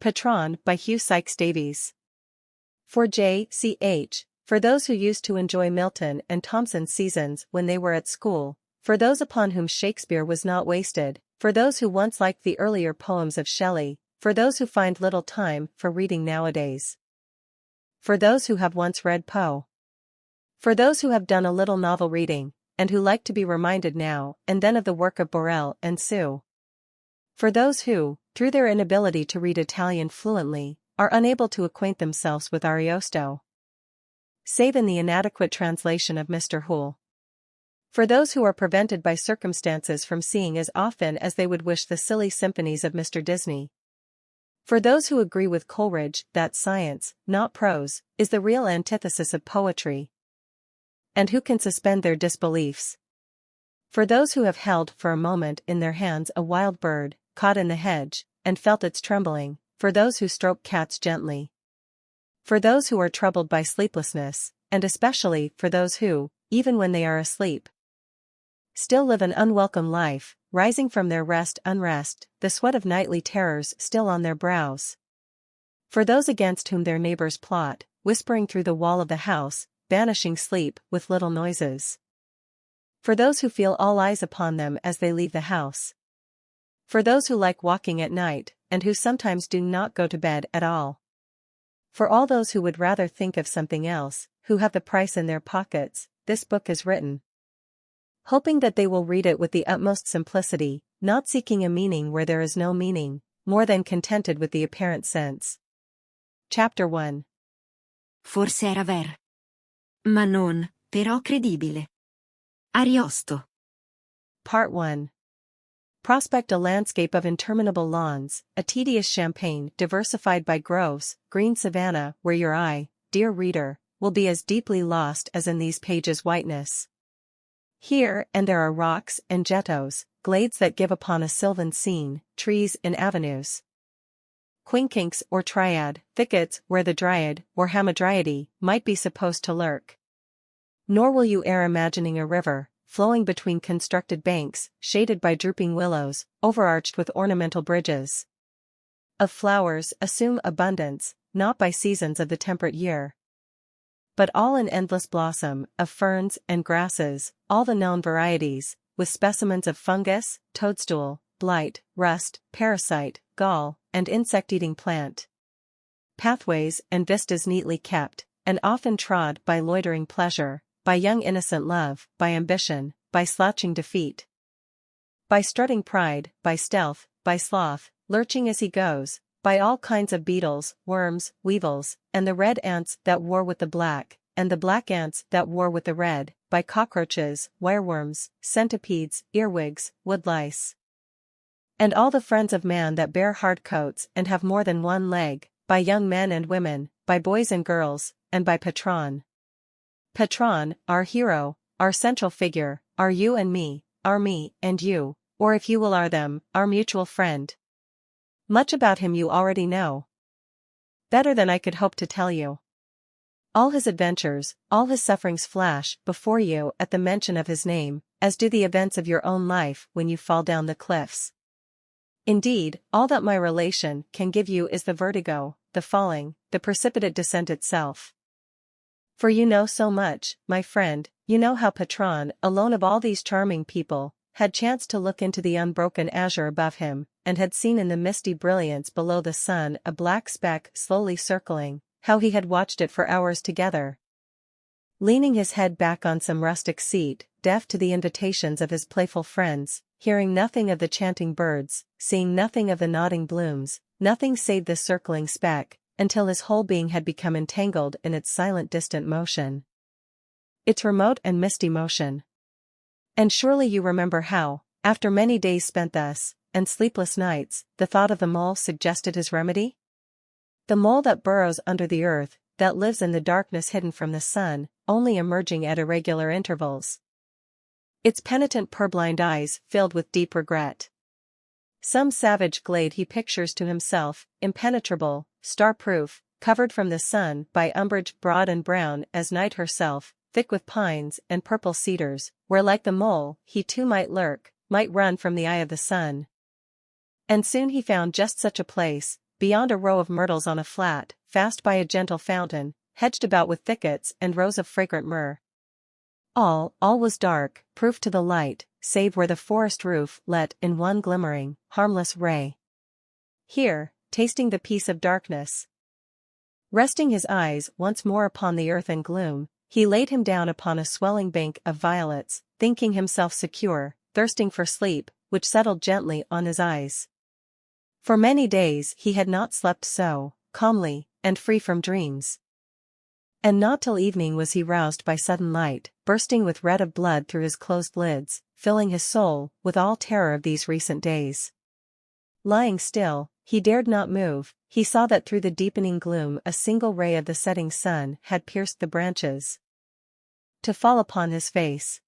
Petron by Hugh Sykes Davies. For J.C.H., for those who used to enjoy Milton and Thomson's seasons when they were at school, for those upon whom Shakespeare was not wasted, for those who once liked the earlier poems of Shelley, for those who find little time for reading nowadays. For those who have once read Poe. For those who have done a little novel reading, and who like to be reminded now and then of the work of Borel and Sue. For those who, through their inability to read Italian fluently, are unable to acquaint themselves with Ariosto, save in the inadequate translation of Mr. Hoole. For those who are prevented by circumstances from seeing as often as they would wish the silly symphonies of Mr. Disney. For those who agree with Coleridge that science, not prose, is the real antithesis of poetry, and who can suspend their disbeliefs. For those who have held for a moment in their hands a wild bird, caught in the hedge, and felt its trembling, for those who stroke cats gently. For those who are troubled by sleeplessness, and especially for those who, even when they are asleep, still live an unwelcome life, rising from their rest unrest, the sweat of nightly terrors still on their brows. For those against whom their neighbors plot, whispering through the wall of the house, banishing sleep with little noises. For those who feel all eyes upon them as they leave the house. For those who like walking at night, and who sometimes do not go to bed at all. For all those who would rather think of something else, who have the price in their pockets, this book is written. Hoping that they will read it with the utmost simplicity, not seeking a meaning where there is no meaning, more than contented with the apparent sense. Chapter 1. Forse era ver. Ma non, però credibile. Ariosto. Part 1. Prospect a landscape of interminable lawns, a tedious champaign diversified by groves, green savanna where your eye, dear reader, will be as deeply lost as in these pages' whiteness. Here and there are rocks and jettos, glades that give upon a sylvan scene, trees in avenues, quincunx or triad, thickets where the dryad or hamadryade might be supposed to lurk. Nor will you err imagining a river, flowing between constructed banks, shaded by drooping willows, overarched with ornamental bridges. Of flowers assume abundance, not by seasons of the temperate year, but all in endless blossom, of ferns and grasses, all the known varieties, with specimens of fungus, toadstool, blight, rust, parasite, gall, and insect-eating plant. Pathways and vistas neatly kept, and often trod by loitering pleasure, by young innocent love, by ambition, by slouching defeat, by strutting pride, by stealth, by sloth, lurching as he goes, by all kinds of beetles, worms, weevils, and the red ants that war with the black, and the black ants that war with the red, by cockroaches, wireworms, centipedes, earwigs, woodlice, and all the friends of man that bear hard coats and have more than one leg, by young men and women, by boys and girls, and by Petron. Petron, our hero, our central figure, our you and me, our me and you, or if you will are them, our mutual friend. Much about him you already know. Better than I could hope to tell you. All his adventures, all his sufferings flash before you at the mention of his name, as do the events of your own life when you fall down the cliffs. Indeed, all that my relation can give you is the vertigo, the falling, the precipitate descent itself. For you know so much, my friend, you know how Petron, alone of all these charming people, had chanced to look into the unbroken azure above him, and had seen in the misty brilliance below the sun a black speck slowly circling, how he had watched it for hours together, leaning his head back on some rustic seat, deaf to the invitations of his playful friends, hearing nothing of the chanting birds, seeing nothing of the nodding blooms, nothing save the circling speck, until his whole being had become entangled in its silent distant motion, its remote and misty motion. And surely you remember how, after many days spent thus, and sleepless nights, the thought of the mole suggested his remedy? The mole that burrows under the earth, that lives in the darkness hidden from the sun, only emerging at irregular intervals. Its penitent purblind eyes filled with deep regret. Some savage glade he pictures to himself, impenetrable, star-proof, covered from the sun by umbrage broad and brown as night herself, thick with pines and purple cedars, where like the mole, he too might lurk, might run from the eye of the sun. And soon he found just such a place, beyond a row of myrtles on a flat, fast by a gentle fountain, hedged about with thickets and rows of fragrant myrrh. All was dark, proof to the light, save where the forest roof let in one glimmering, harmless ray. Here, tasting the peace of darkness, resting his eyes once more upon the earth and gloom, he laid him down upon a swelling bank of violets, thinking himself secure, thirsting for sleep, which settled gently on his eyes. For many days he had not slept so, calmly, and free from dreams. And not till evening was he roused by sudden light, bursting with red of blood through his closed lids, filling his soul with all terror of these recent days. Lying still, he dared not move. He saw that through the deepening gloom a single ray of the setting sun had pierced the branches, to fall upon his face.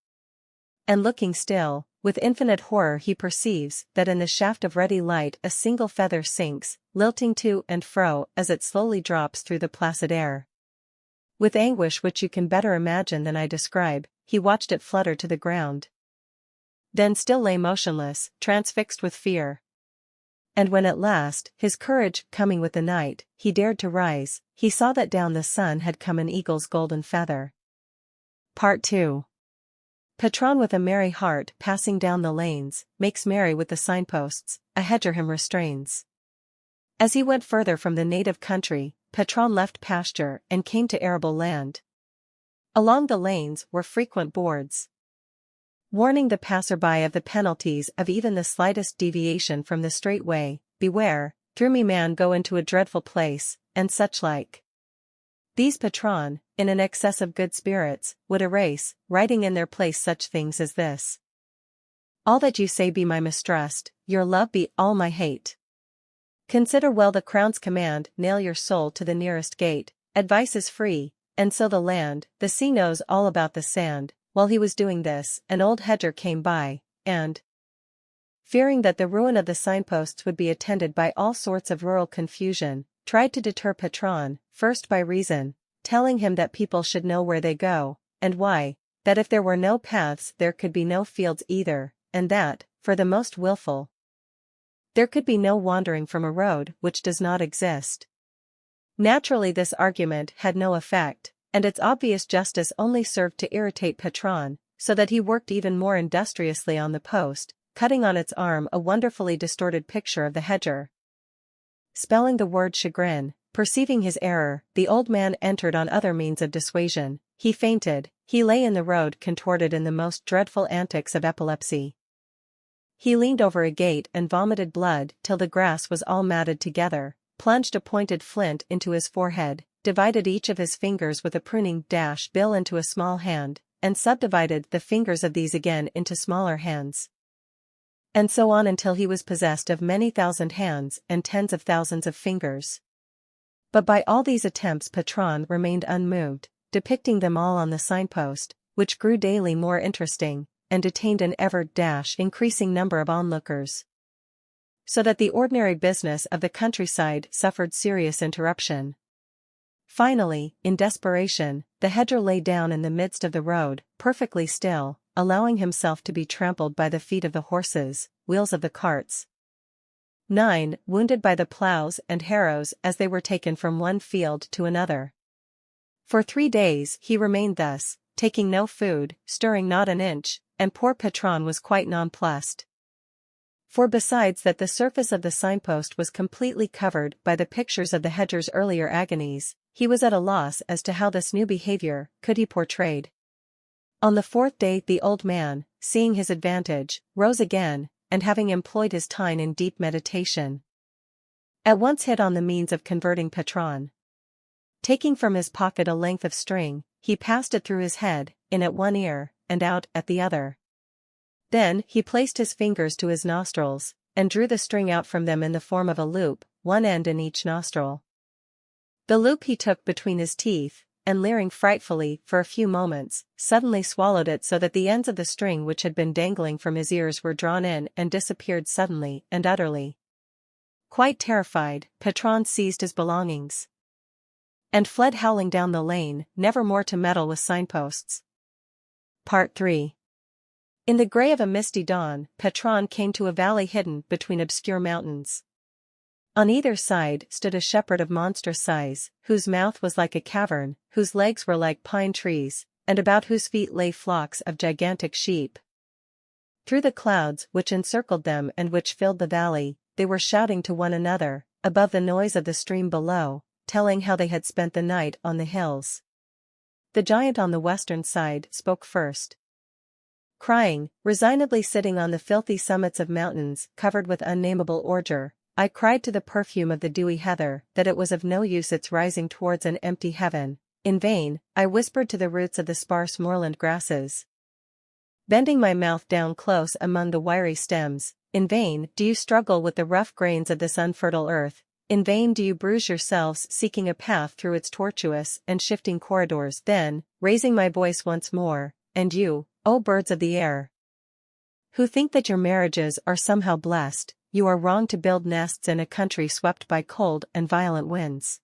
And looking still, with infinite horror he perceives that in the shaft of ruddy light a single feather sinks, lilting to and fro as it slowly drops through the placid air. With anguish which you can better imagine than I describe, he watched it flutter to the ground. Then still lay motionless, transfixed with fear. And when at last, his courage coming with the night, he dared to rise, he saw that down the sun had come an eagle's golden feather. Part 2. Petron with a merry heart passing down the lanes, makes merry with the signposts, a hedger him restrains. As he went further from the native country, Petron left pasture and came to arable land. Along the lanes were frequent boards, warning the passer-by of the penalties of even the slightest deviation from the straight way. Beware, through me man go into a dreadful place, and such like. These Petron, in an excess of good spirits, would erase, writing in their place such things as this: all that you say be my mistrust, your love be all my hate. Consider well the crown's command, nail your soul to the nearest gate, advice is free, and so the land, the sea knows all about the sand. While he was doing this, an old hedger came by, and, fearing that the ruin of the signposts would be attended by all sorts of rural confusion, tried to deter Petron, first by reason, telling him that people should know where they go, and why, that if there were no paths there could be no fields either, and that, for the most willful, there could be no wandering from a road which does not exist. Naturally this argument had no effect, and its obvious justice only served to irritate Petron, so that he worked even more industriously on the post, cutting on its arm a wonderfully distorted picture of the hedger. Spelling the word chagrin, perceiving his error, the old man entered on other means of dissuasion. He fainted, he lay in the road contorted in the most dreadful antics of epilepsy. He leaned over a gate and vomited blood till the grass was all matted together, plunged a pointed flint into his forehead, divided each of his fingers with a pruning bill into a small hand, and subdivided the fingers of these again into smaller hands. And so on until he was possessed of many thousand hands and tens of thousands of fingers. But by all these attempts Petron remained unmoved, depicting them all on the signpost, which grew daily more interesting, and detained an ever-increasing number of onlookers, so that the ordinary business of the countryside suffered serious interruption. Finally, in desperation, the hedger lay down in the midst of the road, perfectly still, allowing himself to be trampled by the feet of the horses, wheels of the carts. 9. Wounded by the plows and harrows as they were taken from one field to another. For 3 days he remained thus, taking no food, stirring not an inch, and poor Petron was quite nonplussed. For besides that the surface of the signpost was completely covered by the pictures of the hedger's earlier agonies, he was at a loss as to how this new behavior could be portrayed. On the 4th day the old man, seeing his advantage, rose again, and having employed his time in deep meditation, at once hit on the means of converting Petron. Taking from his pocket a length of string, he passed it through his head, in at one ear, and out at the other. Then he placed his fingers to his nostrils, and drew the string out from them in the form of a loop, one end in each nostril. The loop he took between his teeth, and leering frightfully for a few moments, suddenly swallowed it so that the ends of the string which had been dangling from his ears were drawn in and disappeared suddenly and utterly. Quite terrified, Petron seized his belongings and fled howling down the lane, never more to meddle with signposts. Part 3. In the grey of a misty dawn, Petron came to a valley hidden between obscure mountains. On either side stood a shepherd of monstrous size, whose mouth was like a cavern, whose legs were like pine trees, and about whose feet lay flocks of gigantic sheep. Through the clouds which encircled them and which filled the valley, they were shouting to one another, above the noise of the stream below, telling how they had spent the night on the hills. The giant on the western side spoke first. Crying, resignedly sitting on the filthy summits of mountains covered with unnameable ordure, I cried to the perfume of the dewy heather that it was of no use its rising towards an empty heaven. In vain, I whispered to the roots of the sparse moorland grasses. Bending my mouth down close among the wiry stems, in vain do you struggle with the rough grains of this unfertile earth, in vain do you bruise yourselves seeking a path through its tortuous and shifting corridors. Then, raising my voice once more, and you, O birds of the air, who think that your marriages are somehow blessed, you are wrong to build nests in a country swept by cold and violent winds.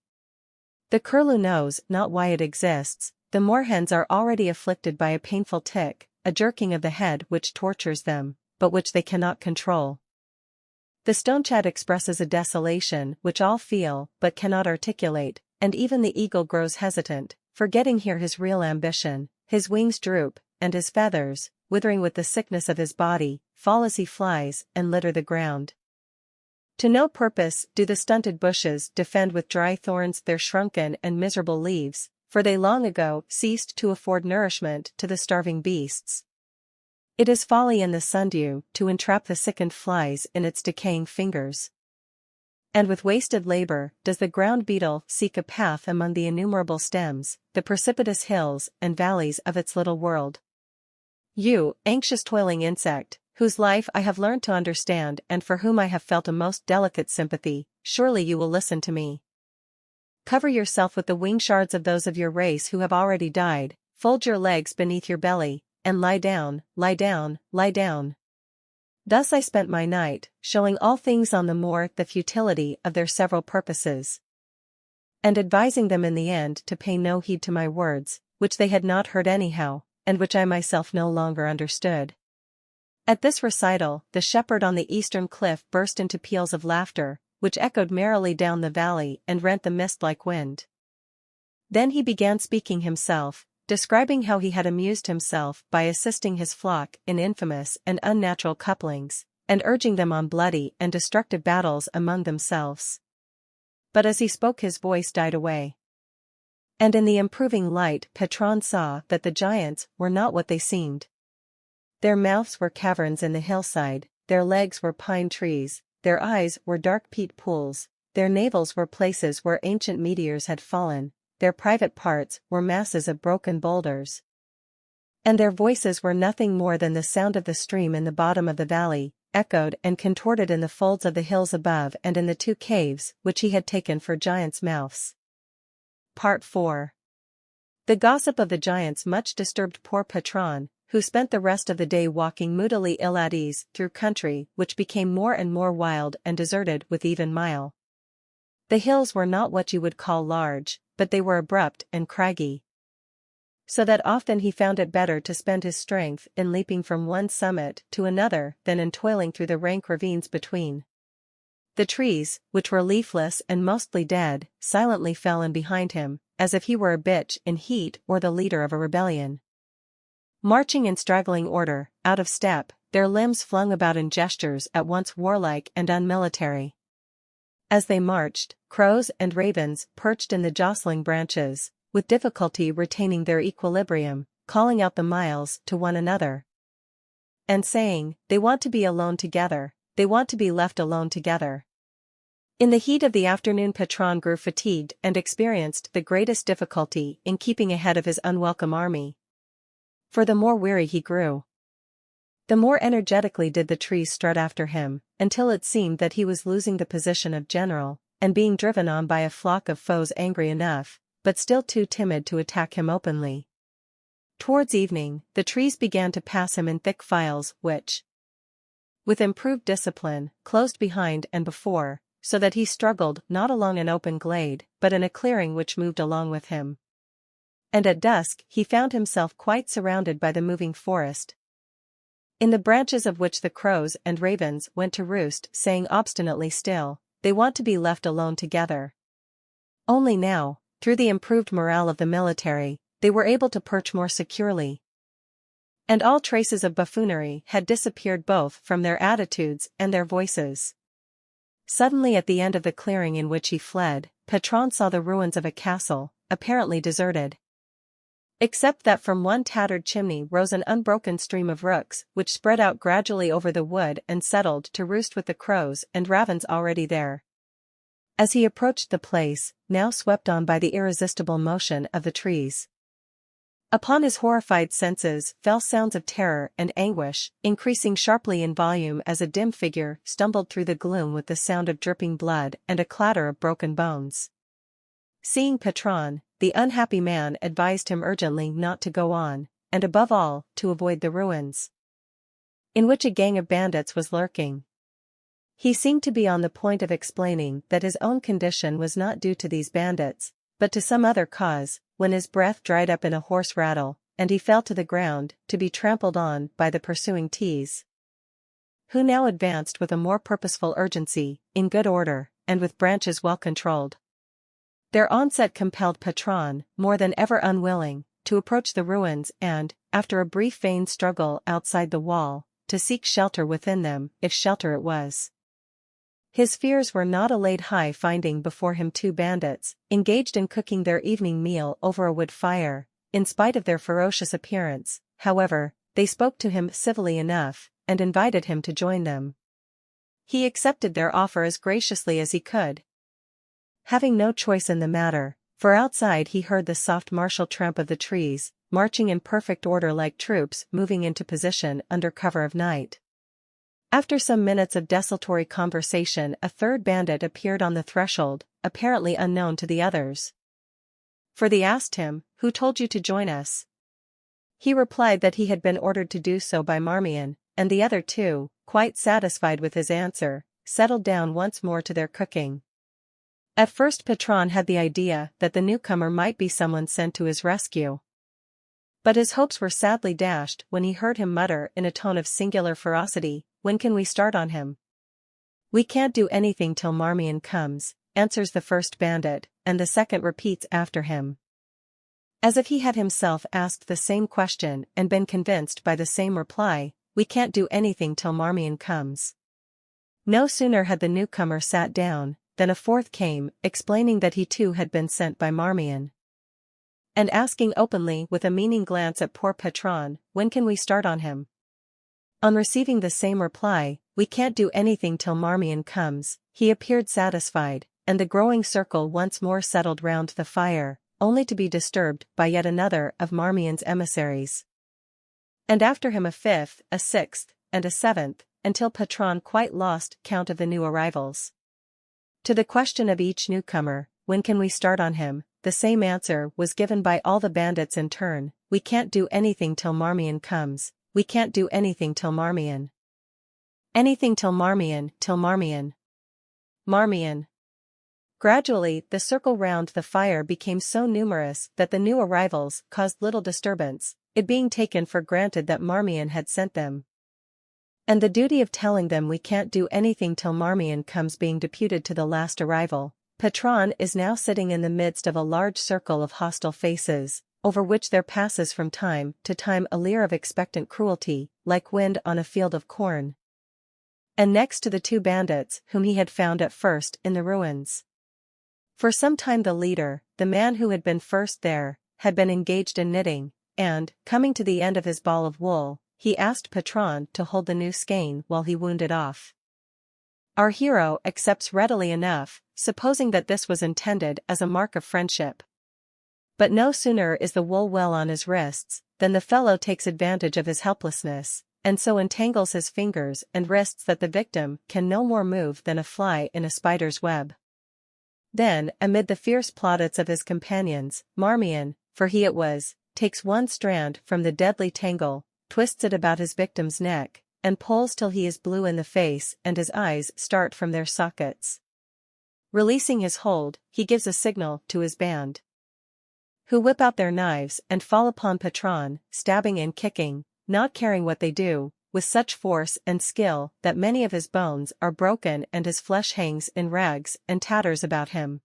The curlew knows not why it exists, the moorhens are already afflicted by a painful tic, a jerking of the head which tortures them, but which they cannot control. The stonechat expresses a desolation which all feel but cannot articulate, and even the eagle grows hesitant, forgetting here his real ambition. His wings droop, and his feathers, withering with the sickness of his body, fall as he flies and litter the ground. To no purpose do the stunted bushes defend with dry thorns their shrunken and miserable leaves, for they long ago ceased to afford nourishment to the starving beasts. It is folly in the sundew to entrap the sickened flies in its decaying fingers. And with wasted labor does the ground beetle seek a path among the innumerable stems, the precipitous hills and valleys of its little world. You, anxious toiling insect, whose life I have learned to understand and for whom I have felt a most delicate sympathy, surely you will listen to me. Cover yourself with the wing shards of those of your race who have already died, fold your legs beneath your belly, and lie down, lie down, lie down. Thus I spent my night, showing all things on the moor the futility of their several purposes, and advising them in the end to pay no heed to my words, which they had not heard anyhow, and which I myself no longer understood. At this recital, the shepherd on the eastern cliff burst into peals of laughter, which echoed merrily down the valley and rent the mist like wind. Then he began speaking himself, describing how he had amused himself by assisting his flock in infamous and unnatural couplings, and urging them on bloody and destructive battles among themselves. But as he spoke his voice died away. And in the improving light Petron saw that the giants were not what they seemed. Their mouths were caverns in the hillside, their legs were pine trees, their eyes were dark peat pools, their navels were places where ancient meteors had fallen, their private parts were masses of broken boulders. And their voices were nothing more than the sound of the stream in the bottom of the valley, echoed and contorted in the folds of the hills above and in the two caves which he had taken for giants' mouths. Part 4. The gossip of the giants much disturbed poor Petron, who spent the rest of the day walking moodily ill at ease through country which became more and more wild and deserted with even mile. The hills were not what you would call large, but they were abrupt and craggy, so that often he found it better to spend his strength in leaping from one summit to another than in toiling through the rank ravines between. The trees, which were leafless and mostly dead, silently fell in behind him, as if he were a bitch in heat or the leader of a rebellion. Marching in straggling order, out of step, their limbs flung about in gestures at once warlike and unmilitary. As they marched, crows and ravens perched in the jostling branches, with difficulty retaining their equilibrium, calling out the miles to one another, and saying, "They want to be alone together, they want to be left alone together." In the heat of the afternoon Petron grew fatigued and experienced the greatest difficulty in keeping ahead of his unwelcome army. For the more weary he grew, the more energetically did the trees strut after him, until it seemed that he was losing the position of general, and being driven on by a flock of foes angry enough, but still too timid to attack him openly. Towards evening, the trees began to pass him in thick files which, with improved discipline, closed behind and before, so that he struggled not along an open glade, but in a clearing which moved along with him. And at dusk he found himself quite surrounded by the moving forest, in the branches of which the crows and ravens went to roost, saying obstinately still, they want to be left alone together. Only now, through the improved morale of the military, they were able to perch more securely. And all traces of buffoonery had disappeared both from their attitudes and their voices. Suddenly at the end of the clearing in which he fled, Petron saw the ruins of a castle, apparently deserted. Except that from one tattered chimney rose an unbroken stream of rooks which spread out gradually over the wood and settled to roost with the crows and ravens already there. As he approached the place, now swept on by the irresistible motion of the trees, upon his horrified senses fell sounds of terror and anguish, increasing sharply in volume as a dim figure stumbled through the gloom with the sound of dripping blood and a clatter of broken bones. Seeing Petron, the unhappy man advised him urgently not to go on, and above all, to avoid the ruins, in which a gang of bandits was lurking. He seemed to be on the point of explaining that his own condition was not due to these bandits, but to some other cause, when his breath dried up in a hoarse rattle, and he fell to the ground, to be trampled on by the pursuing T's, who now advanced with a more purposeful urgency, in good order, and with branches well controlled. Their onset compelled Petron, more than ever unwilling, to approach the ruins and, after a brief vain struggle outside the wall, to seek shelter within them, if shelter it was. His fears were not allayed high finding before him two bandits, engaged in cooking their evening meal over a wood fire. In spite of their ferocious appearance, however, they spoke to him civilly enough, and invited him to join them. He accepted their offer as graciously as he could, having no choice in the matter, for outside he heard the soft martial tramp of the trees, marching in perfect order like troops moving into position under cover of night. After some minutes of desultory conversation, a third bandit appeared on the threshold, apparently unknown to the others. For they asked him, "Who told you to join us?" He replied that he had been ordered to do so by Marmion, and the other two, quite satisfied with his answer, settled down once more to their cooking. At first Petron had the idea that the newcomer might be someone sent to his rescue. But his hopes were sadly dashed when he heard him mutter in a tone of singular ferocity, "When can we start on him?" "We can't do anything till Marmion comes," answers the first bandit, and the second repeats after him, as if he had himself asked the same question and been convinced by the same reply, "We can't do anything till Marmion comes." No sooner had the newcomer sat down, than a fourth came, explaining that he too had been sent by Marmion, and asking openly with a meaning glance at poor Petron, "When can we start on him?" On receiving the same reply, "We can't do anything till Marmion comes," he appeared satisfied, and the growing circle once more settled round the fire, only to be disturbed by yet another of Marmion's emissaries. And after him a fifth, a sixth, and a seventh, until Petron quite lost count of the new arrivals. To the question of each newcomer, "When can we start on him?" the same answer was given by all the bandits in turn, "We can't do anything till Marmion comes, we can't do anything till Marmion. Anything till Marmion, till Marmion. Marmion." Gradually, the circle round the fire became so numerous that the new arrivals caused little disturbance, it being taken for granted that Marmion had sent them. And the duty of telling them "we can't do anything till Marmion comes" being deputed to the last arrival, Petron is now sitting in the midst of a large circle of hostile faces, over which there passes from time to time a leer of expectant cruelty, like wind on a field of corn. And next to the two bandits whom he had found at first in the ruins. For some time the leader, the man who had been first there, had been engaged in knitting, and, coming to the end of his ball of wool, he asked Petron to hold the new skein while he wound it off. Our hero accepts readily enough, supposing that this was intended as a mark of friendship. But no sooner is the wool well on his wrists, than the fellow takes advantage of his helplessness, and so entangles his fingers and wrists that the victim can no more move than a fly in a spider's web. Then, amid the fierce plaudits of his companions, Marmion, for he it was, takes one strand from the deadly tangle, twists it about his victim's neck, and pulls till he is blue in the face and his eyes start from their sockets. Releasing his hold, he gives a signal to his band, who whip out their knives and fall upon Petron, stabbing and kicking, not caring what they do, with such force and skill that many of his bones are broken and his flesh hangs in rags and tatters about him.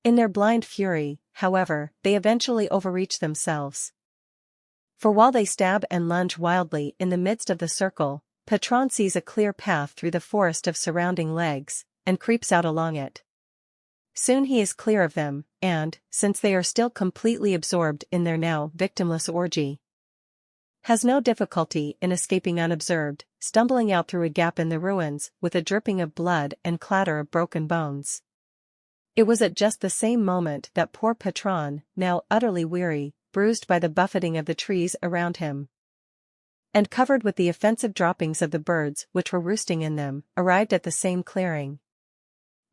In their blind fury, however, they eventually overreach themselves. For while they stab and lunge wildly in the midst of the circle, Petron sees a clear path through the forest of surrounding legs, and creeps out along it. Soon he is clear of them, and, since they are still completely absorbed in their now victimless orgy, has no difficulty in escaping unobserved, stumbling out through a gap in the ruins with a dripping of blood and clatter of broken bones. It was at just the same moment that poor Petron, now utterly weary, bruised by the buffeting of the trees around him, and covered with the offensive droppings of the birds which were roosting in them, arrived at the same clearing.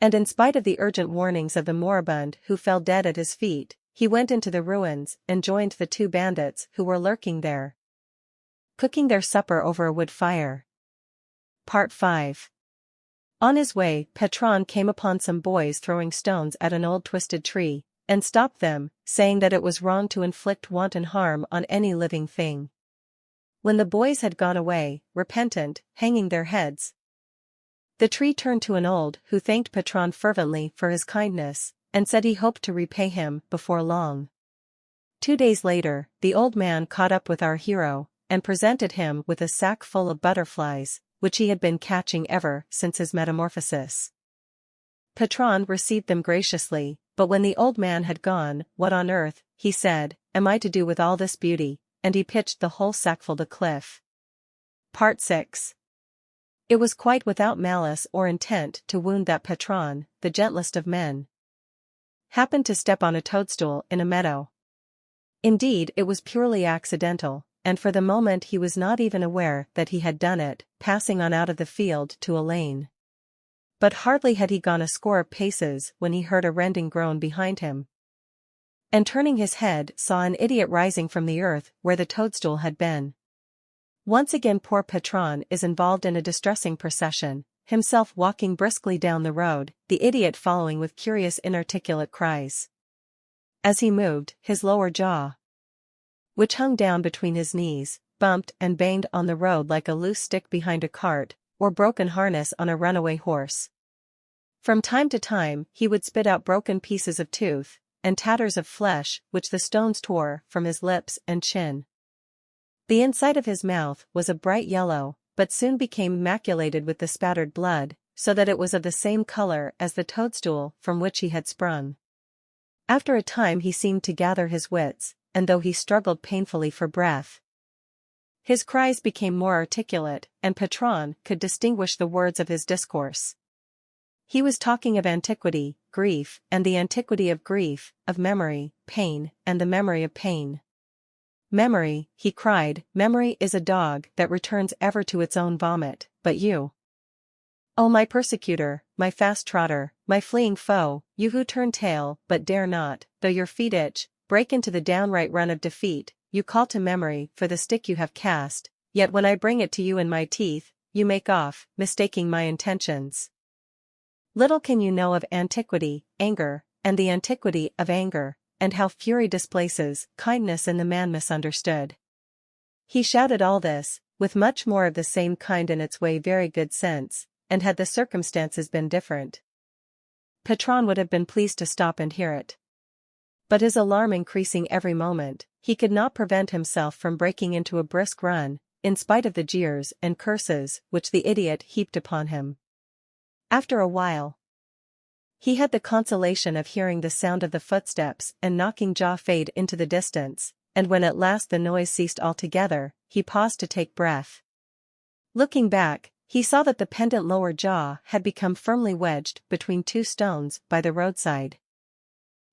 And in spite of the urgent warnings of the moribund who fell dead at his feet, he went into the ruins and joined the two bandits who were lurking there, cooking their supper over a wood fire. Part 5. On his way, Petron came upon some boys throwing stones at an old twisted tree, and stopped them, saying that it was wrong to inflict wanton harm on any living thing. When the boys had gone away, repentant, hanging their heads, the tree turned to an old who thanked Petron fervently for his kindness, and said he hoped to repay him before long. 2 days later, the old man caught up with our hero, and presented him with a sack full of butterflies, which he had been catching ever since his metamorphosis. Petron received them graciously, but when the old man had gone, "What on earth," he said, "am I to do with all this beauty?" and he pitched the whole sackful to cliff. Part 6. It was quite without malice or intent to wound that Petron, the gentlest of men, happened to step on a toadstool in a meadow. Indeed, it was purely accidental, and for the moment he was not even aware that he had done it, passing on out of the field to a lane. But hardly had he gone a score of paces when he heard a rending groan behind him, and turning his head saw an idiot rising from the earth where the toadstool had been. Once again poor Petron is involved in a distressing procession, himself walking briskly down the road, the idiot following with curious inarticulate cries. As he moved, his lower jaw, which hung down between his knees, bumped and banged on the road like a loose stick behind a cart, or broken harness on a runaway horse. From time to time he would spit out broken pieces of tooth, and tatters of flesh which the stones tore from his lips and chin. The inside of his mouth was a bright yellow, but soon became maculated with the spattered blood, so that it was of the same color as the toadstool from which he had sprung. After a time he seemed to gather his wits, and though he struggled painfully for breath, his cries became more articulate, and Petron could distinguish the words of his discourse. He was talking of antiquity, grief, and the antiquity of grief, of memory, pain, and the memory of pain. "Memory," he cried, "memory is a dog that returns ever to its own vomit, but you, oh my persecutor, my fast trotter, my fleeing foe, you who turn tail but dare not, though your feet itch, break into the downright run of defeat, you call to memory for the stick you have cast, yet when I bring it to you in my teeth, you make off, mistaking my intentions. Little can you know of antiquity, anger, and the antiquity of anger, and how fury displaces kindness in the man misunderstood." He shouted all this, with much more of the same kind in its way very good sense, and had the circumstances been different, Petron would have been pleased to stop and hear it. But his alarm increasing every moment, he could not prevent himself from breaking into a brisk run, in spite of the jeers and curses which the idiot heaped upon him. After a while, he had the consolation of hearing the sound of the footsteps and knocking jaw fade into the distance, and when at last the noise ceased altogether, he paused to take breath. Looking back, he saw that the pendant lower jaw had become firmly wedged between two stones by the roadside.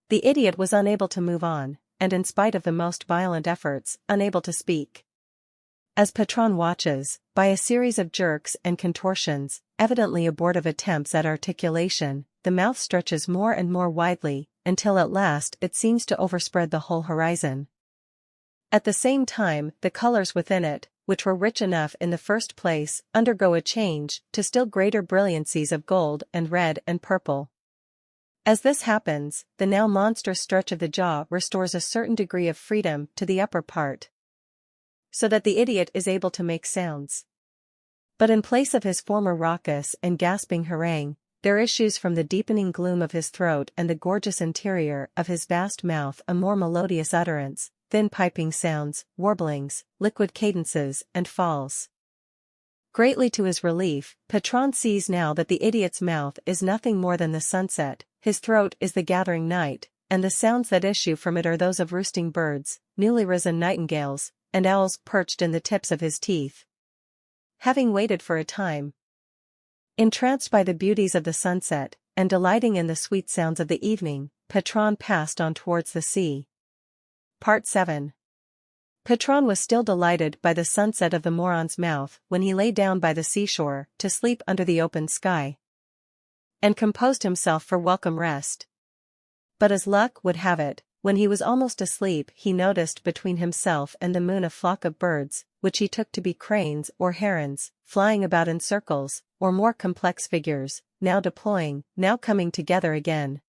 The idiot was unable to move on, and in spite of the most violent efforts, unable to speak. As Petron watches, by a series of jerks and contortions, evidently abortive attempts at articulation, the mouth stretches more and more widely, until at last it seems to overspread the whole horizon. At the same time, the colors within it, which were rich enough in the first place, undergo a change to still greater brilliancies of gold and red and purple. As this happens, the now monstrous stretch of the jaw restores a certain degree of freedom to the upper part, so that the idiot is able to make sounds. But in place of his former raucous and gasping harangue, there issues from the deepening gloom of his throat and the gorgeous interior of his vast mouth a more melodious utterance, thin piping sounds, warblings, liquid cadences, and falls. Greatly to his relief, Petron sees now that the idiot's mouth is nothing more than the sunset, his throat is the gathering night, and the sounds that issue from it are those of roosting birds, newly risen nightingales, and owls perched in the tips of his teeth. Having waited for a time, entranced by the beauties of the sunset, and delighting in the sweet sounds of the evening, Petron passed on towards the sea. Part 7. Petron was still delighted by the sunset of the Moron's mouth when he lay down by the seashore to sleep under the open sky, and composed himself for welcome rest. But as luck would have it, when he was almost asleep he noticed between himself and the moon a flock of birds, which he took to be cranes or herons, flying about in circles, or more complex figures, now deploying, now coming together again,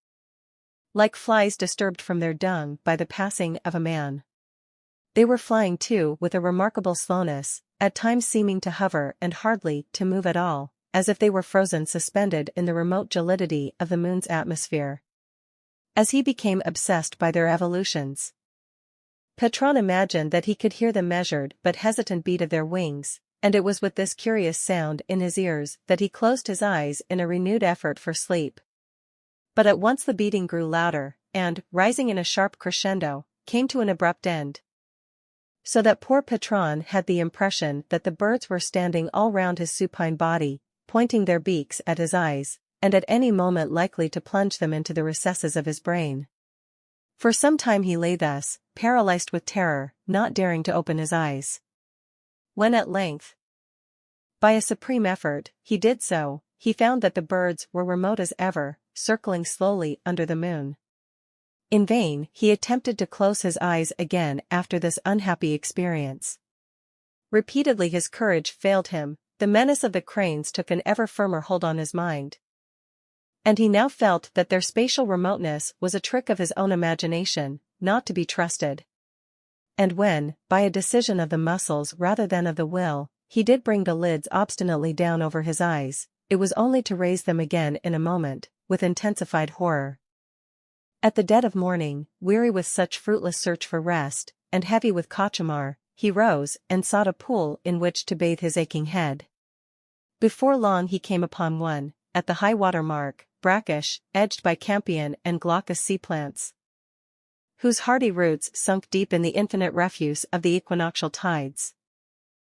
like flies disturbed from their dung by the passing of a man. They were flying too with a remarkable slowness, at times seeming to hover and hardly to move at all, as if they were frozen suspended in the remote gelidity of the moon's atmosphere. As he became obsessed by their evolutions, Petron imagined that he could hear the measured but hesitant beat of their wings, and it was with this curious sound in his ears that he closed his eyes in a renewed effort for sleep. But at once the beating grew louder, and, rising in a sharp crescendo, came to an abrupt end, so that poor Petron had the impression that the birds were standing all round his supine body, pointing their beaks at his eyes, and at any moment likely to plunge them into the recesses of his brain. For some time he lay thus, paralyzed with terror, not daring to open his eyes. When at length, by a supreme effort, he did so, he found that the birds were remote as ever, circling slowly under the moon. In vain he attempted to close his eyes again after this unhappy experience. Repeatedly his courage failed him, the menace of the cranes took an ever firmer hold on his mind, and he now felt that their spatial remoteness was a trick of his own imagination, not to be trusted. And when, by a decision of the muscles rather than of the will, he did bring the lids obstinately down over his eyes, it was only to raise them again in a moment, with intensified horror. At the dead of morning, weary with such fruitless search for rest, and heavy with cauchemar, he rose and sought a pool in which to bathe his aching head. Before long he came upon one, at the high water mark, brackish, edged by campion and glaucous sea plants, whose hardy roots sunk deep in the infinite refuse of the equinoctial tides.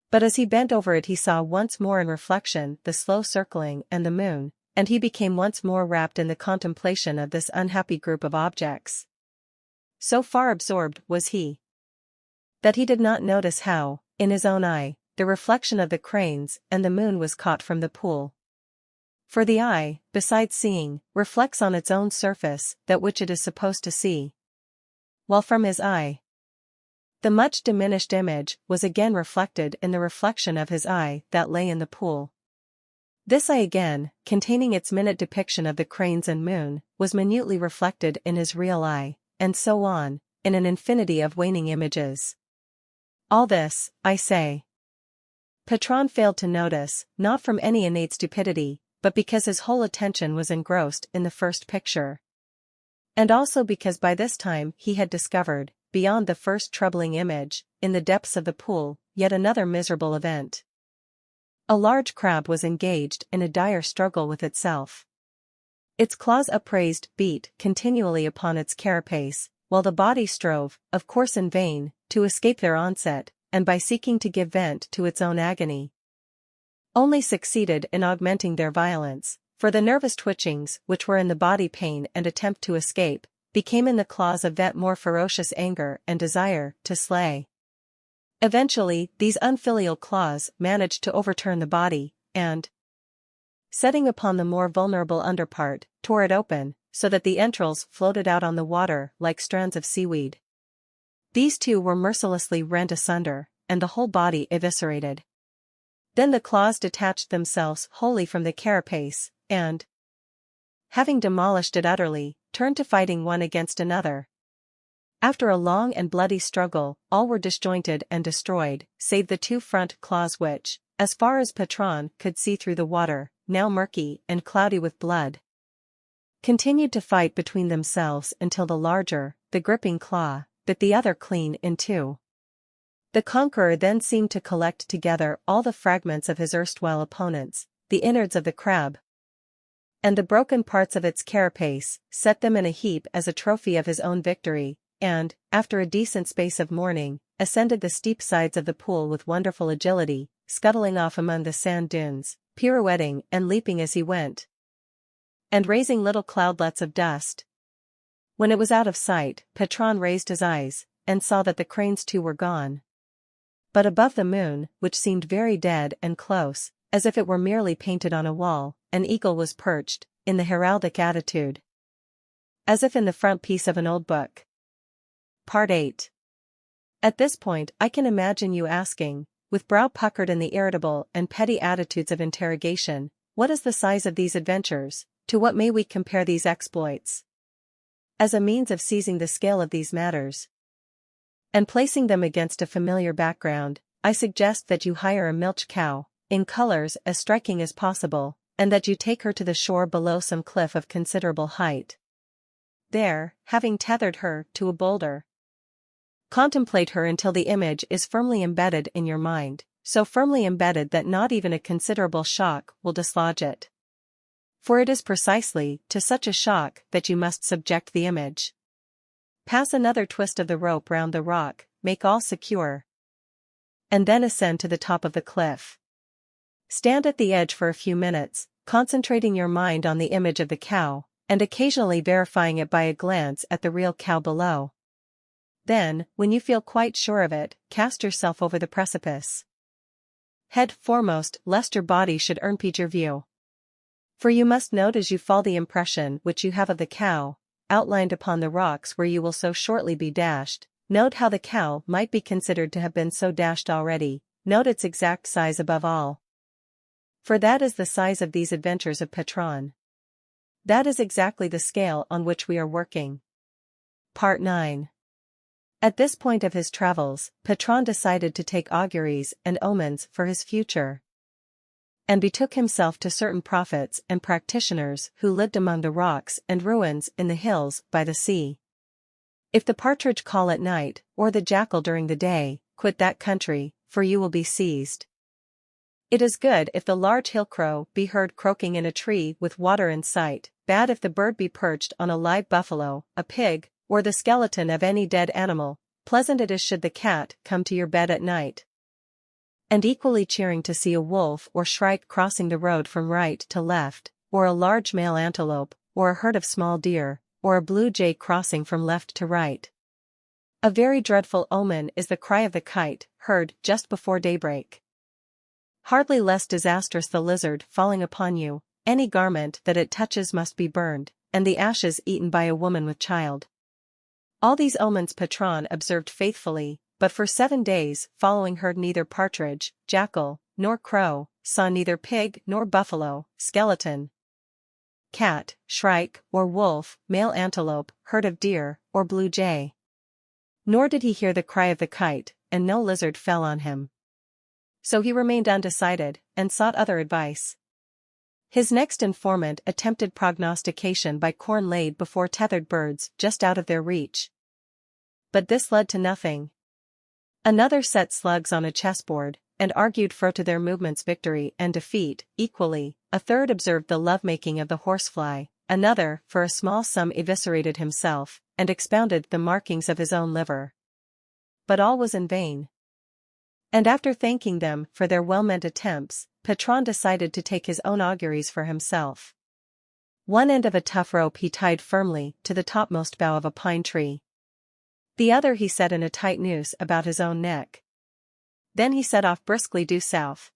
But as he bent over it he saw once more in reflection the slow circling and the moon, and he became once more wrapped in the contemplation of this unhappy group of objects. So far absorbed was he, that he did not notice how, in his own eye, the reflection of the cranes and the moon was caught from the pool. For the eye, besides seeing, reflects on its own surface that which it is supposed to see, while from his eye, the much diminished image was again reflected in the reflection of his eye that lay in the pool. This eye again, containing its minute depiction of the cranes and moon, was minutely reflected in his real eye, and so on, in an infinity of waning images. All this, I say, Petron failed to notice, not from any innate stupidity, but because his whole attention was engrossed in the first picture. And also because by this time he had discovered, beyond the first troubling image, in the depths of the pool, yet another miserable event. A large crab was engaged in a dire struggle with itself. Its claws upraised beat continually upon its carapace, while the body strove, of course in vain, to escape their onset, and by seeking to give vent to its own agony, only succeeded in augmenting their violence, for the nervous twitchings which were in the body pain and attempt to escape, became in the claws a vent more ferocious anger and desire to slay. Eventually, these unfilial claws managed to overturn the body, and, setting upon the more vulnerable underpart, tore it open, so that the entrails floated out on the water like strands of seaweed. These two were mercilessly rent asunder, and the whole body eviscerated. Then the claws detached themselves wholly from the carapace, and, having demolished it utterly, turned to fighting one against another. After a long and bloody struggle, all were disjointed and destroyed, save the two front claws which, as far as Petron could see through the water, now murky and cloudy with blood, continued to fight between themselves until the larger, the gripping claw, bit the other clean in two. The conqueror then seemed to collect together all the fragments of his erstwhile opponents, the innards of the crab, and the broken parts of its carapace, set them in a heap as a trophy of his own victory, and, after a decent space of mourning, ascended the steep sides of the pool with wonderful agility, scuttling off among the sand dunes, pirouetting and leaping as he went, and raising little cloudlets of dust. When it was out of sight, Petron raised his eyes, and saw that the cranes too were gone. But above the moon, which seemed very dead and close, as if it were merely painted on a wall, an eagle was perched, in the heraldic attitude, as if in the frontispiece of an old book. Part 8. At this point I can imagine you asking, with brow puckered in the irritable and petty attitudes of interrogation, what is the size of these adventures, to what may we compare these exploits? As a means of seizing the scale of these matters, and placing them against a familiar background, I suggest that you hire a milch cow, in colors as striking as possible, and that you take her to the shore below some cliff of considerable height. There, having tethered her to a boulder, contemplate her until the image is firmly embedded in your mind, so firmly embedded that not even a considerable shock will dislodge it. For it is precisely to such a shock that you must subject the image. Pass another twist of the rope round the rock, make all secure, and then ascend to the top of the cliff. Stand at the edge for a few minutes, concentrating your mind on the image of the cow, and occasionally verifying it by a glance at the real cow below. Then, when you feel quite sure of it, cast yourself over the precipice, head foremost, lest your body should impede your view. For you must note as you fall the impression which you have of the cow, outlined upon the rocks where you will so shortly be dashed. Note how the cow might be considered to have been so dashed already, note its exact size above all. For that is the size of these adventures of Petron. That is exactly the scale on which we are working. Part 9. At this point of his travels, Petron decided to take auguries and omens for his future, and betook himself to certain prophets and practitioners who lived among the rocks and ruins in the hills by the sea. If the partridge call at night, or the jackal during the day, quit that country, for you will be seized. It is good if the large hill crow be heard croaking in a tree with water in sight, bad if the bird be perched on a live buffalo, a pig, or the skeleton of any dead animal. Pleasant it is should the cat come to your bed at night, and equally cheering to see a wolf or shrike crossing the road from right to left, or a large male antelope, or a herd of small deer, or a blue jay crossing from left to right. A very dreadful omen is the cry of the kite, heard just before daybreak. Hardly less disastrous the lizard falling upon you. Any garment that it touches must be burned, and the ashes eaten by a woman with child. All these omens Petron observed faithfully, but for 7 days following heard neither partridge, jackal, nor crow, saw neither pig nor buffalo, skeleton, cat, shrike, or wolf, male antelope, herd of deer, or blue jay. Nor did he hear the cry of the kite, and no lizard fell on him. So he remained undecided, and sought other advice. His next informant attempted prognostication by corn laid before tethered birds just out of their reach. But this led to nothing. Another set slugs on a chessboard, and argued for to their movements victory and defeat, equally. A third observed the love-making of the horsefly, another, for a small sum eviscerated himself, and expounded the markings of his own liver. But all was in vain. And after thanking them for their well-meant attempts, Petron decided to take his own auguries for himself. One end of a tough rope he tied firmly to the topmost bough of a pine tree. The other he set in a tight noose about his own neck. Then he set off briskly due south.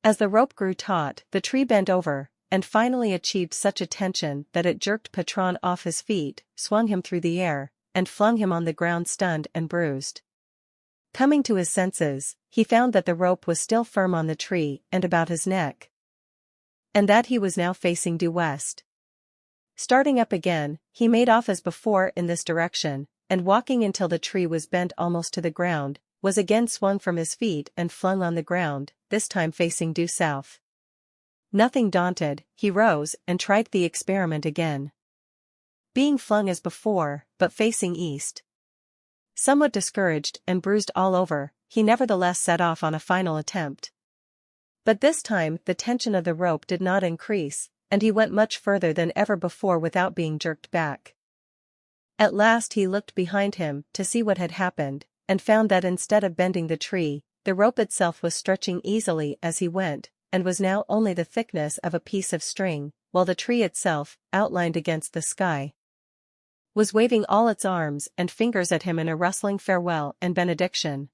As the rope grew taut, the tree bent over, and finally achieved such a tension that it jerked Petron off his feet, swung him through the air, and flung him on the ground stunned and bruised. Coming to his senses, he found that the rope was still firm on the tree and about his neck, and that he was now facing due west. Starting up again, he made off as before in this direction, and walking until the tree was bent almost to the ground, was again swung from his feet and flung on the ground, this time facing due south. Nothing daunted, he rose and tried the experiment again. Being flung as before, but facing east. Somewhat discouraged and bruised all over, he nevertheless set off on a final attempt. But this time the tension of the rope did not increase, and he went much further than ever before without being jerked back. At last he looked behind him to see what had happened, and found that instead of bending the tree, the rope itself was stretching easily as he went, and was now only the thickness of a piece of string, while the tree itself, outlined against the sky, was waving all its arms and fingers at him in a rustling farewell and benediction.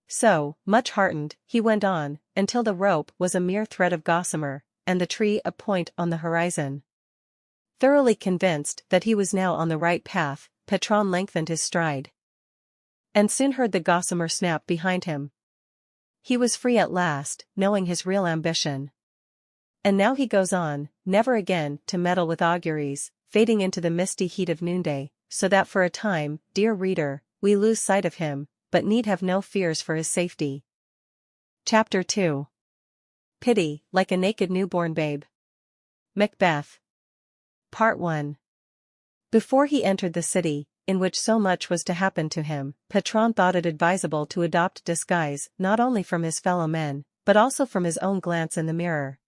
So, much heartened, he went on, until the rope was a mere thread of gossamer, and the tree a point on the horizon. Thoroughly convinced that he was now on the right path, Petron lengthened his stride, and soon heard the gossamer snap behind him. He was free at last, knowing his real ambition. And now he goes on, never again to meddle with auguries, fading into the misty heat of noonday, so that for a time, dear reader, we lose sight of him, but need have no fears for his safety. Chapter 2. Pity, like a naked newborn babe. Macbeth. Part 1. Before he entered the city, in which so much was to happen to him, Petron thought it advisable to adopt disguise not only from his fellow men, but also from his own glance in the mirror.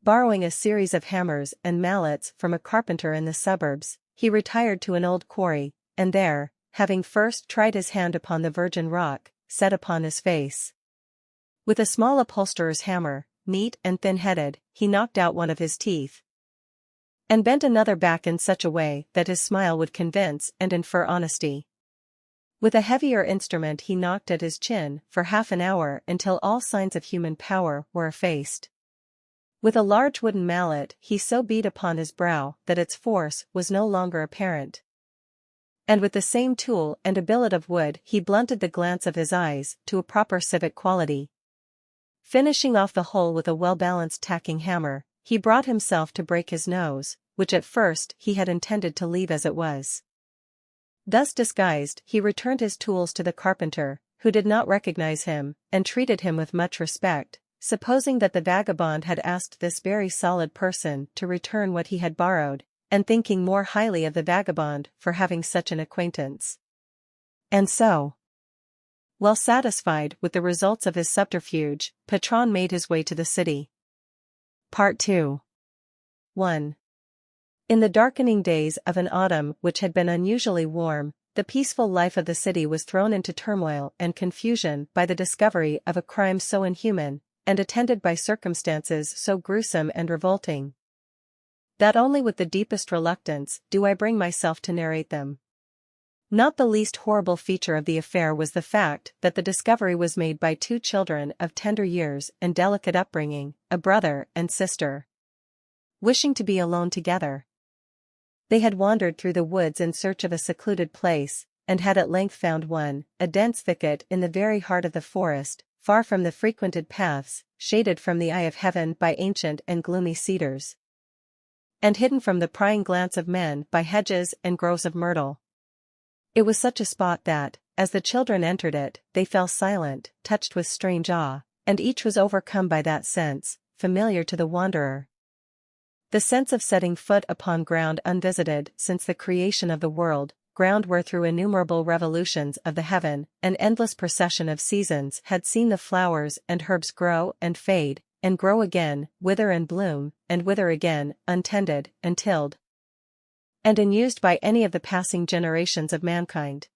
Borrowing a series of hammers and mallets from a carpenter in the suburbs, he retired to an old quarry, and there, having first tried his hand upon the virgin rock, set upon his face. With a small upholsterer's hammer, neat and thin-headed, he knocked out one of his teeth, and bent another back in such a way that his smile would convince and infer honesty. With a heavier instrument he knocked at his chin for half an hour until all signs of human power were effaced. With a large wooden mallet he so beat upon his brow that its force was no longer apparent. And with the same tool and a billet of wood he blunted the glance of his eyes to a proper civic quality. Finishing off the whole with a well-balanced tacking hammer, he brought himself to break his nose, which at first he had intended to leave as it was. Thus disguised, he returned his tools to the carpenter, who did not recognize him, and treated him with much respect, supposing that the vagabond had asked this very solid person to return what he had borrowed, and thinking more highly of the vagabond for having such an acquaintance. And so, well satisfied with the results of his subterfuge, Petron made his way to the city. Part 2. 1. In the darkening days of an autumn which had been unusually warm, the peaceful life of the city was thrown into turmoil and confusion by the discovery of a crime so inhuman, and attended by circumstances so gruesome and revolting, that only with the deepest reluctance do I bring myself to narrate them. Not the least horrible feature of the affair was the fact that the discovery was made by two children of tender years and delicate upbringing, a brother and sister. Wishing to be alone together, they had wandered through the woods in search of a secluded place, and had at length found one, a dense thicket in the very heart of the forest, far from the frequented paths, shaded from the eye of heaven by ancient and gloomy cedars, and hidden from the prying glance of men by hedges and groves of myrtle. It was such a spot that, as the children entered it, they fell silent, touched with strange awe, and each was overcome by that sense, familiar to the wanderer. The sense of setting foot upon ground unvisited since the creation of the world, ground where through innumerable revolutions of the heaven, an endless procession of seasons had seen the flowers and herbs grow and fade, and grow again, wither and bloom, and wither again, untended, untilled, and unused by any of the passing generations of mankind.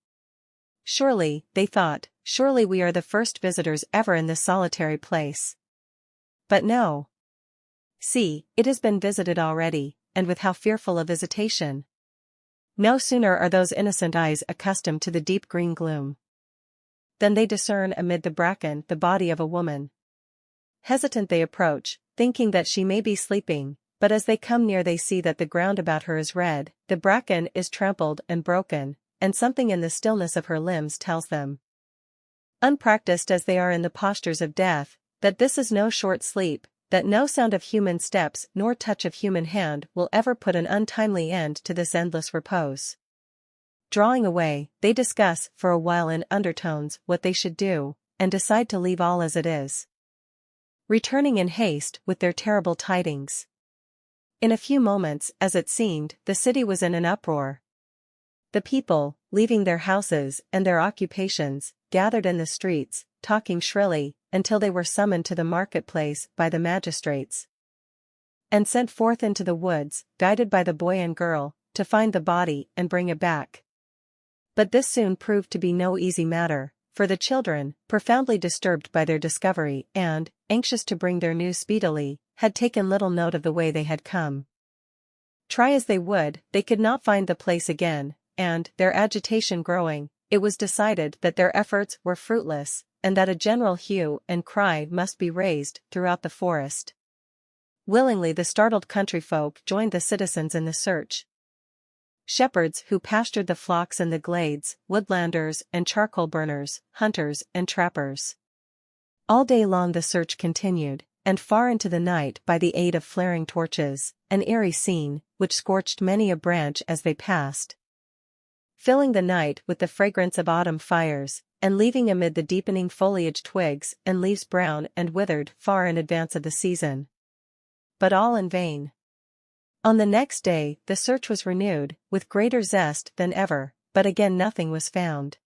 Surely, they thought, surely we are the first visitors ever in this solitary place. But no. See, it has been visited already, and with how fearful a visitation! No sooner are those innocent eyes accustomed to the deep green gloom, than they discern amid the bracken the body of a woman. Hesitant they approach, thinking that she may be sleeping, but as they come near they see that the ground about her is red, the bracken is trampled and broken, and something in the stillness of her limbs tells them, unpracticed as they are in the postures of death, that this is no short sleep, that no sound of human steps nor touch of human hand will ever put an untimely end to this endless repose. Drawing away, they discuss for a while in undertones what they should do, and decide to leave all as it is, returning in haste with their terrible tidings. In a few moments, as it seemed, the city was in an uproar. The people, leaving their houses and their occupations, gathered in the streets, talking shrilly, until they were summoned to the marketplace by the magistrates, and sent forth into the woods, guided by the boy and girl, to find the body and bring it back. But this soon proved to be no easy matter, for the children, profoundly disturbed by their discovery and, anxious to bring their news speedily, had taken little note of the way they had come. Try as they would, they could not find the place again, and, their agitation growing, it was decided that their efforts were fruitless, and that a general hue and cry must be raised throughout the forest. Willingly the startled country folk joined the citizens in the search. Shepherds who pastured the flocks in the glades, woodlanders and charcoal burners, hunters and trappers. All day long the search continued, and far into the night by the aid of flaring torches, an eerie scene, which scorched many a branch as they passed, filling the night with the fragrance of autumn fires, and leaving amid the deepening foliage twigs and leaves brown and withered far in advance of the season. But all in vain. On the next day, the search was renewed, with greater zest than ever, but again nothing was found.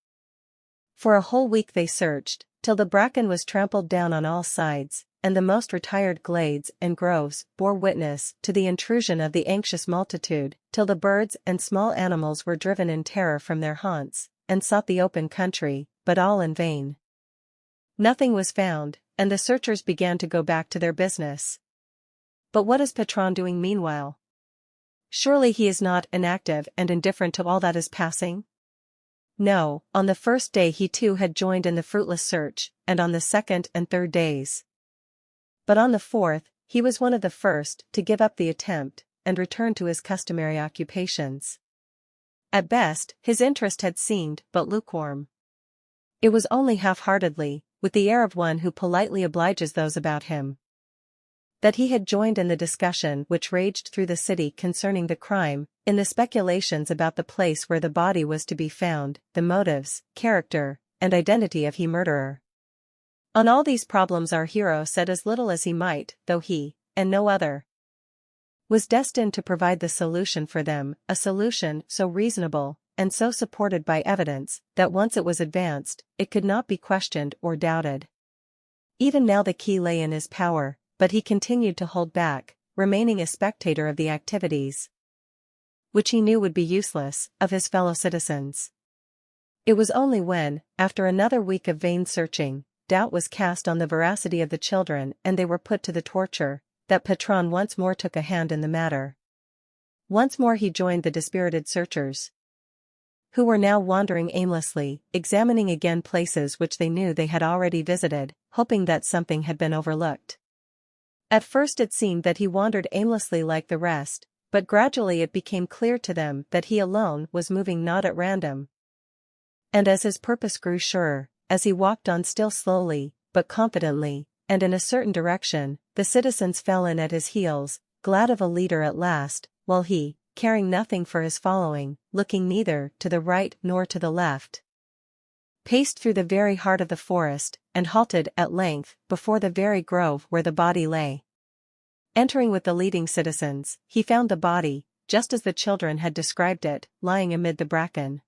For a whole week they searched, till the bracken was trampled down on all sides, and the most retired glades and groves bore witness to the intrusion of the anxious multitude, till the birds and small animals were driven in terror from their haunts, and sought the open country, but all in vain. Nothing was found, and the searchers began to go back to their business. But what is Petron doing meanwhile? Surely he is not inactive and indifferent to all that is passing? No, on the first day he too had joined in the fruitless search, and on the second and third days. But on the fourth, he was one of the first to give up the attempt, and return to his customary occupations. At best, his interest had seemed but lukewarm. It was only half-heartedly, with the air of one who politely obliges those about him, that he had joined in the discussion which raged through the city concerning the crime, in the speculations about the place where the body was to be found, the motives, character, and identity of the murderer. On all these problems our hero said as little as he might, though he, and no other, was destined to provide the solution for them, a solution so reasonable, and so supported by evidence, that once it was advanced, it could not be questioned or doubted. Even now the key lay in his power, but he continued to hold back, remaining a spectator of the activities, which he knew would be useless, of his fellow citizens. It was only when, after another week of vain searching, doubt was cast on the veracity of the children and they were put to the torture, that Petron once more took a hand in the matter. Once more he joined the dispirited searchers, who were now wandering aimlessly, examining again places which they knew they had already visited, hoping that something had been overlooked. At first it seemed that he wandered aimlessly like the rest, but gradually it became clear to them that he alone was moving not at random. And as his purpose grew surer, as he walked on still slowly, but confidently, and in a certain direction, the citizens fell in at his heels, glad of a leader at last, while he, caring nothing for his following, looking neither to the right nor to the left, paced through the very heart of the forest, and halted at length before the very grove where the body lay. Entering with the leading citizens, he found the body, just as the children had described it, lying amid the bracken.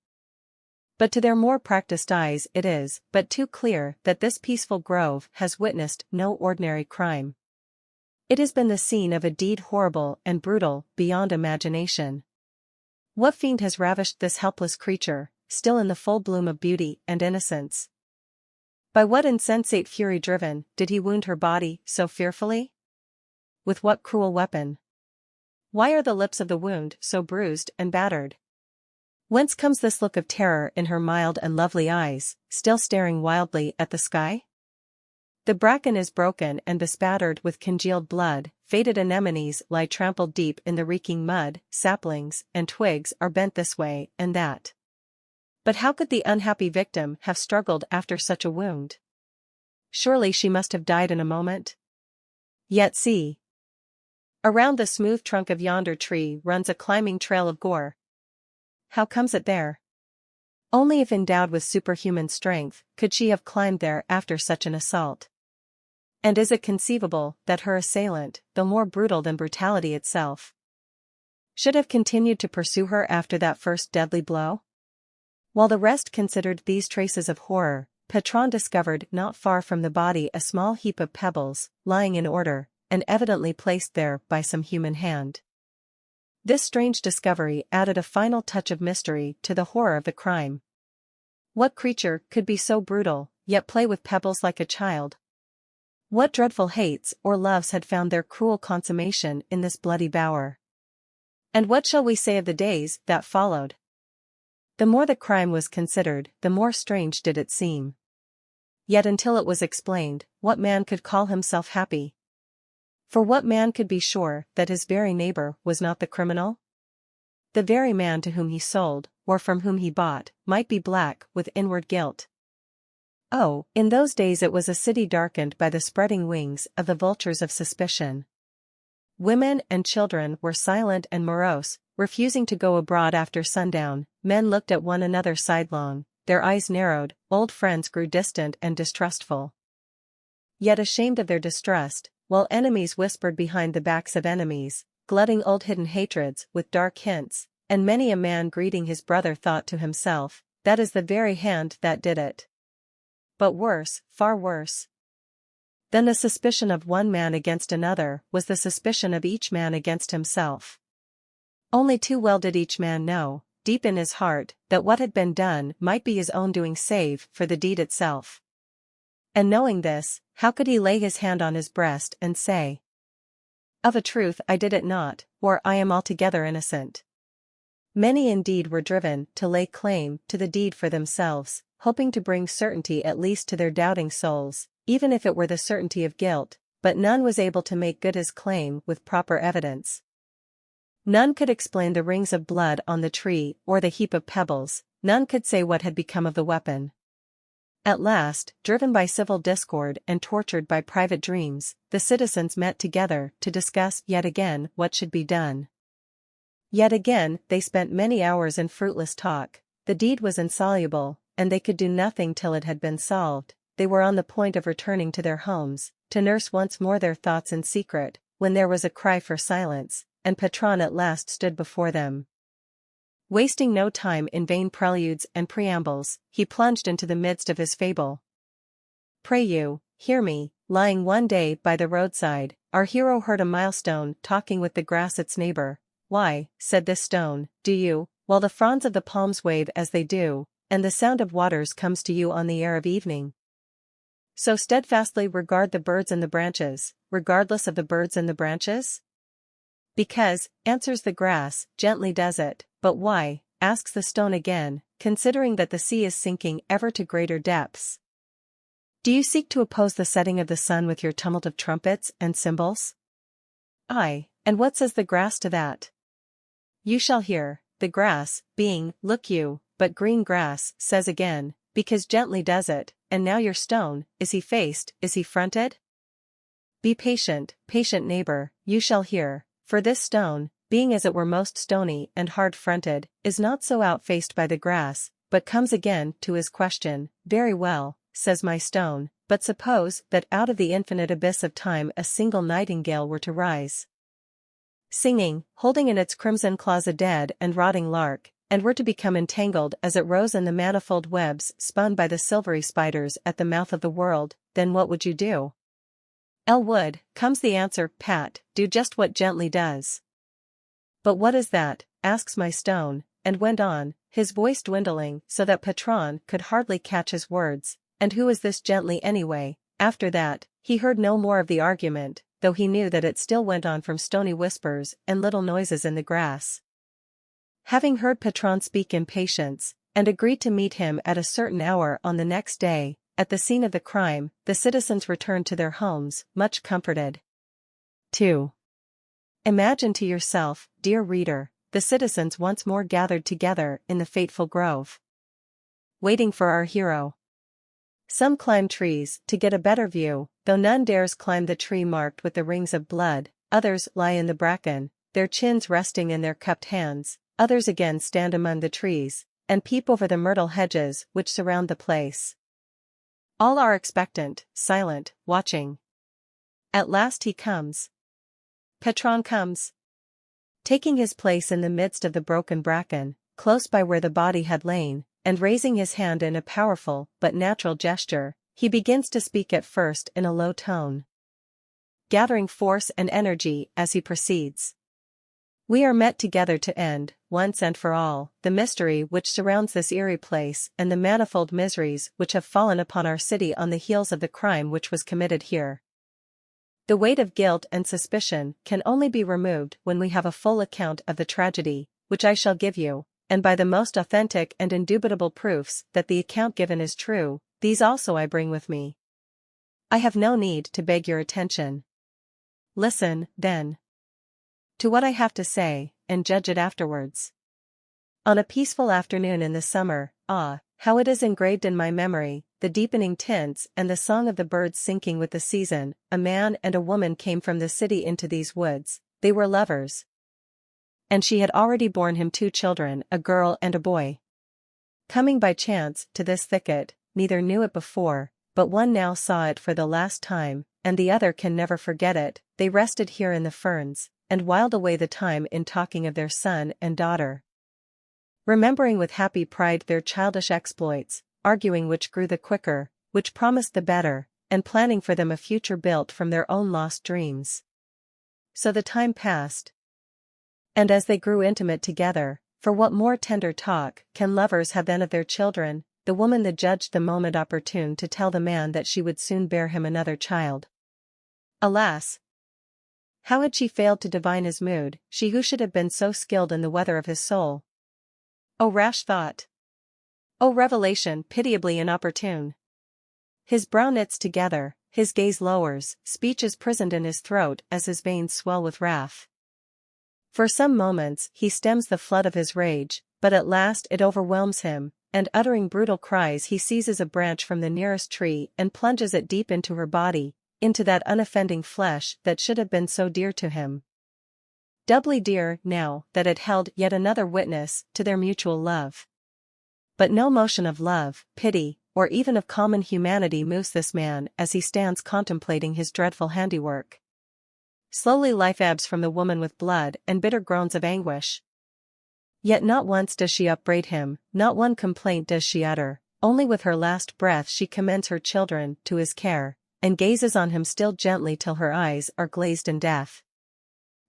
But to their more practiced eyes it is but too clear that this peaceful grove has witnessed no ordinary crime. It has been the scene of a deed horrible and brutal beyond imagination. What fiend has ravished this helpless creature, still in the full bloom of beauty and innocence? By what insensate fury driven did he wound her body so fearfully? With what cruel weapon? Why are the lips of the wound so bruised and battered? Whence comes this look of terror in her mild and lovely eyes, still staring wildly at the sky? The bracken is broken and bespattered with congealed blood, faded anemones lie trampled deep in the reeking mud, saplings and twigs are bent this way and that. But how could the unhappy victim have struggled after such a wound? Surely she must have died in a moment? Yet see! Around the smooth trunk of yonder tree runs a climbing trail of gore. How comes it there? Only if endowed with superhuman strength could she have climbed there after such an assault. And is it conceivable that her assailant, though more brutal than brutality itself, should have continued to pursue her after that first deadly blow? While the rest considered these traces of horror, Petron discovered not far from the body a small heap of pebbles, lying in order, and evidently placed there by some human hand. This strange discovery added a final touch of mystery to the horror of the crime. What creature could be so brutal, yet play with pebbles like a child? What dreadful hates or loves had found their cruel consummation in this bloody bower? And what shall we say of the days that followed? The more the crime was considered, the more strange did it seem. Yet until it was explained, what man could call himself happy? For what man could be sure that his very neighbor was not the criminal? The very man to whom he sold, or from whom he bought, might be black with inward guilt. Oh, in those days it was a city darkened by the spreading wings of the vultures of suspicion. Women and children were silent and morose, refusing to go abroad after sundown. Men looked at one another sidelong, their eyes narrowed, old friends grew distant and distrustful. Yet ashamed of their distrust, while enemies whispered behind the backs of enemies, glutting old hidden hatreds with dark hints, and many a man greeting his brother thought to himself, that is the very hand that did it. But worse, far worse than the suspicion of one man against another was the suspicion of each man against himself. Only too well did each man know, deep in his heart, that what had been done might be his own doing save for the deed itself. And knowing this, how could he lay his hand on his breast and say, "Of a truth I did it not," or "I am altogether innocent"? Many indeed were driven to lay claim to the deed for themselves, hoping to bring certainty at least to their doubting souls, even if it were the certainty of guilt, but none was able to make good his claim with proper evidence. None could explain the rings of blood on the tree or the heap of pebbles, none could say what had become of the weapon. At last, driven by civil discord and tortured by private dreams, the citizens met together to discuss yet again what should be done. Yet again they spent many hours in fruitless talk. The deed was insoluble, and they could do nothing till it had been solved. They were on the point of returning to their homes, to nurse once more their thoughts in secret, when there was a cry for silence, and Petron at last stood before them. Wasting no time in vain preludes and preambles, he plunged into the midst of his fable. "Pray you, hear me. Lying one day by the roadside, our hero heard a milestone talking with the grass its neighbor. 'Why,' said this stone, 'do you, while the fronds of the palms wave as they do, and the sound of waters comes to you on the air of evening, so steadfastly regard the birds in the branches, regardless of the birds in the branches?' 'Because,' answers the grass, 'gently does it.' 'But why?' asks the stone again, 'considering that the sea is sinking ever to greater depths. Do you seek to oppose the setting of the sun with your tumult of trumpets and cymbals?' 'Aye, and what says the grass to that?' 'You shall hear.' The grass, being, look you, but green grass, says again, 'Because gently does it, and now your stone, is he faced, is he fronted?' 'Be patient, patient neighbor, you shall hear, for this stone, being as it were most stony and hard-fronted, is not so out-faced by the grass, but comes again to his question. 'Very well,' says my stone, 'but suppose that out of the infinite abyss of time a single nightingale were to rise, singing, holding in its crimson claws a dead and rotting lark, and were to become entangled as it rose in the manifold webs spun by the silvery spiders at the mouth of the world, then what would you do?' 'Would,' comes the answer, 'Pat, do just what gently does.' 'But what is that?' asks my stone, and went on, his voice dwindling so that Petron could hardly catch his words. 'And who is this gently anyway?' After that, he heard no more of the argument, though he knew that it still went on from stony whispers and little noises in the grass. Having heard Petron speak in patience, and agreed to meet him at a certain hour on the next day, at the scene of the crime, the citizens returned to their homes, much comforted. 2. Imagine to yourself, dear reader, the citizens once more gathered together in the fateful grove, waiting for our hero. Some climb trees to get a better view, though none dares climb the tree marked with the rings of blood. Others lie in the bracken, their chins resting in their cupped hands. Others again stand among the trees, and peep over the myrtle hedges which surround the place. All are expectant, silent, watching. At last he comes. Petron comes. Taking his place in the midst of the broken bracken, close by where the body had lain, and raising his hand in a powerful but natural gesture, he begins to speak at first in a low tone, gathering force and energy as he proceeds. We are met together to end, once and for all, the mystery which surrounds this eerie place and the manifold miseries which have fallen upon our city on the heels of the crime which was committed here. The weight of guilt and suspicion can only be removed when we have a full account of the tragedy, which I shall give you, and by the most authentic and indubitable proofs that the account given is true, these also I bring with me. I have no need to beg your attention. Listen, then, to what I have to say, and judge it afterwards. On a peaceful afternoon in the summer, how it is engraved in my memory, the deepening tints and the song of the birds syncing with the season, a man and a woman came from the city into these woods. They were lovers. And she had already borne him 2 children, a girl and a boy. Coming by chance to this thicket, neither knew it before, but one now saw it for the last time, and the other can never forget it. They rested here in the ferns, and whiled away the time in talking of their son and daughter, remembering with happy pride their childish exploits, arguing which grew the quicker, which promised the better, and planning for them a future built from their own lost dreams. So the time passed. And as they grew intimate together, for what more tender talk can lovers have than of their children, the woman judged the moment opportune to tell the man that she would soon bear him another child. Alas! How had she failed to divine his mood, she who should have been so skilled in the weather of his soul? O rash thought! O revelation pitiably inopportune! His brow knits together, his gaze lowers, speech is prisoned in his throat as his veins swell with wrath. For some moments he stems the flood of his rage, but at last it overwhelms him, and uttering brutal cries he seizes a branch from the nearest tree and plunges it deep into her body, into that unoffending flesh that should have been so dear to him. Doubly dear now that it held yet another witness to their mutual love. But no motion of love, pity, or even of common humanity moves this man as he stands contemplating his dreadful handiwork. Slowly life ebbs from the woman with blood and bitter groans of anguish. Yet not once does she upbraid him, not one complaint does she utter, only with her last breath she commends her children to his care, and gazes on him still gently till her eyes are glazed in death.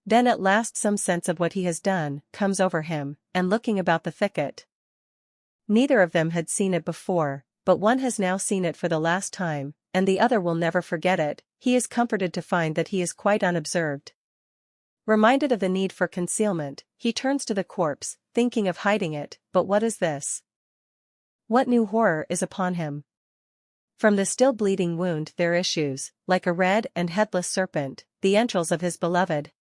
Then at last some sense of what he has done comes over him, and looking about the thicket. Neither of them had seen it before, but one has now seen it for the last time, and the other will never forget it. He is comforted to find that he is quite unobserved. Reminded of the need for concealment, he turns to the corpse, thinking of hiding it, but what is this? What new horror is upon him? From the still bleeding wound there issues, like a red and headless serpent, the entrails of his beloved.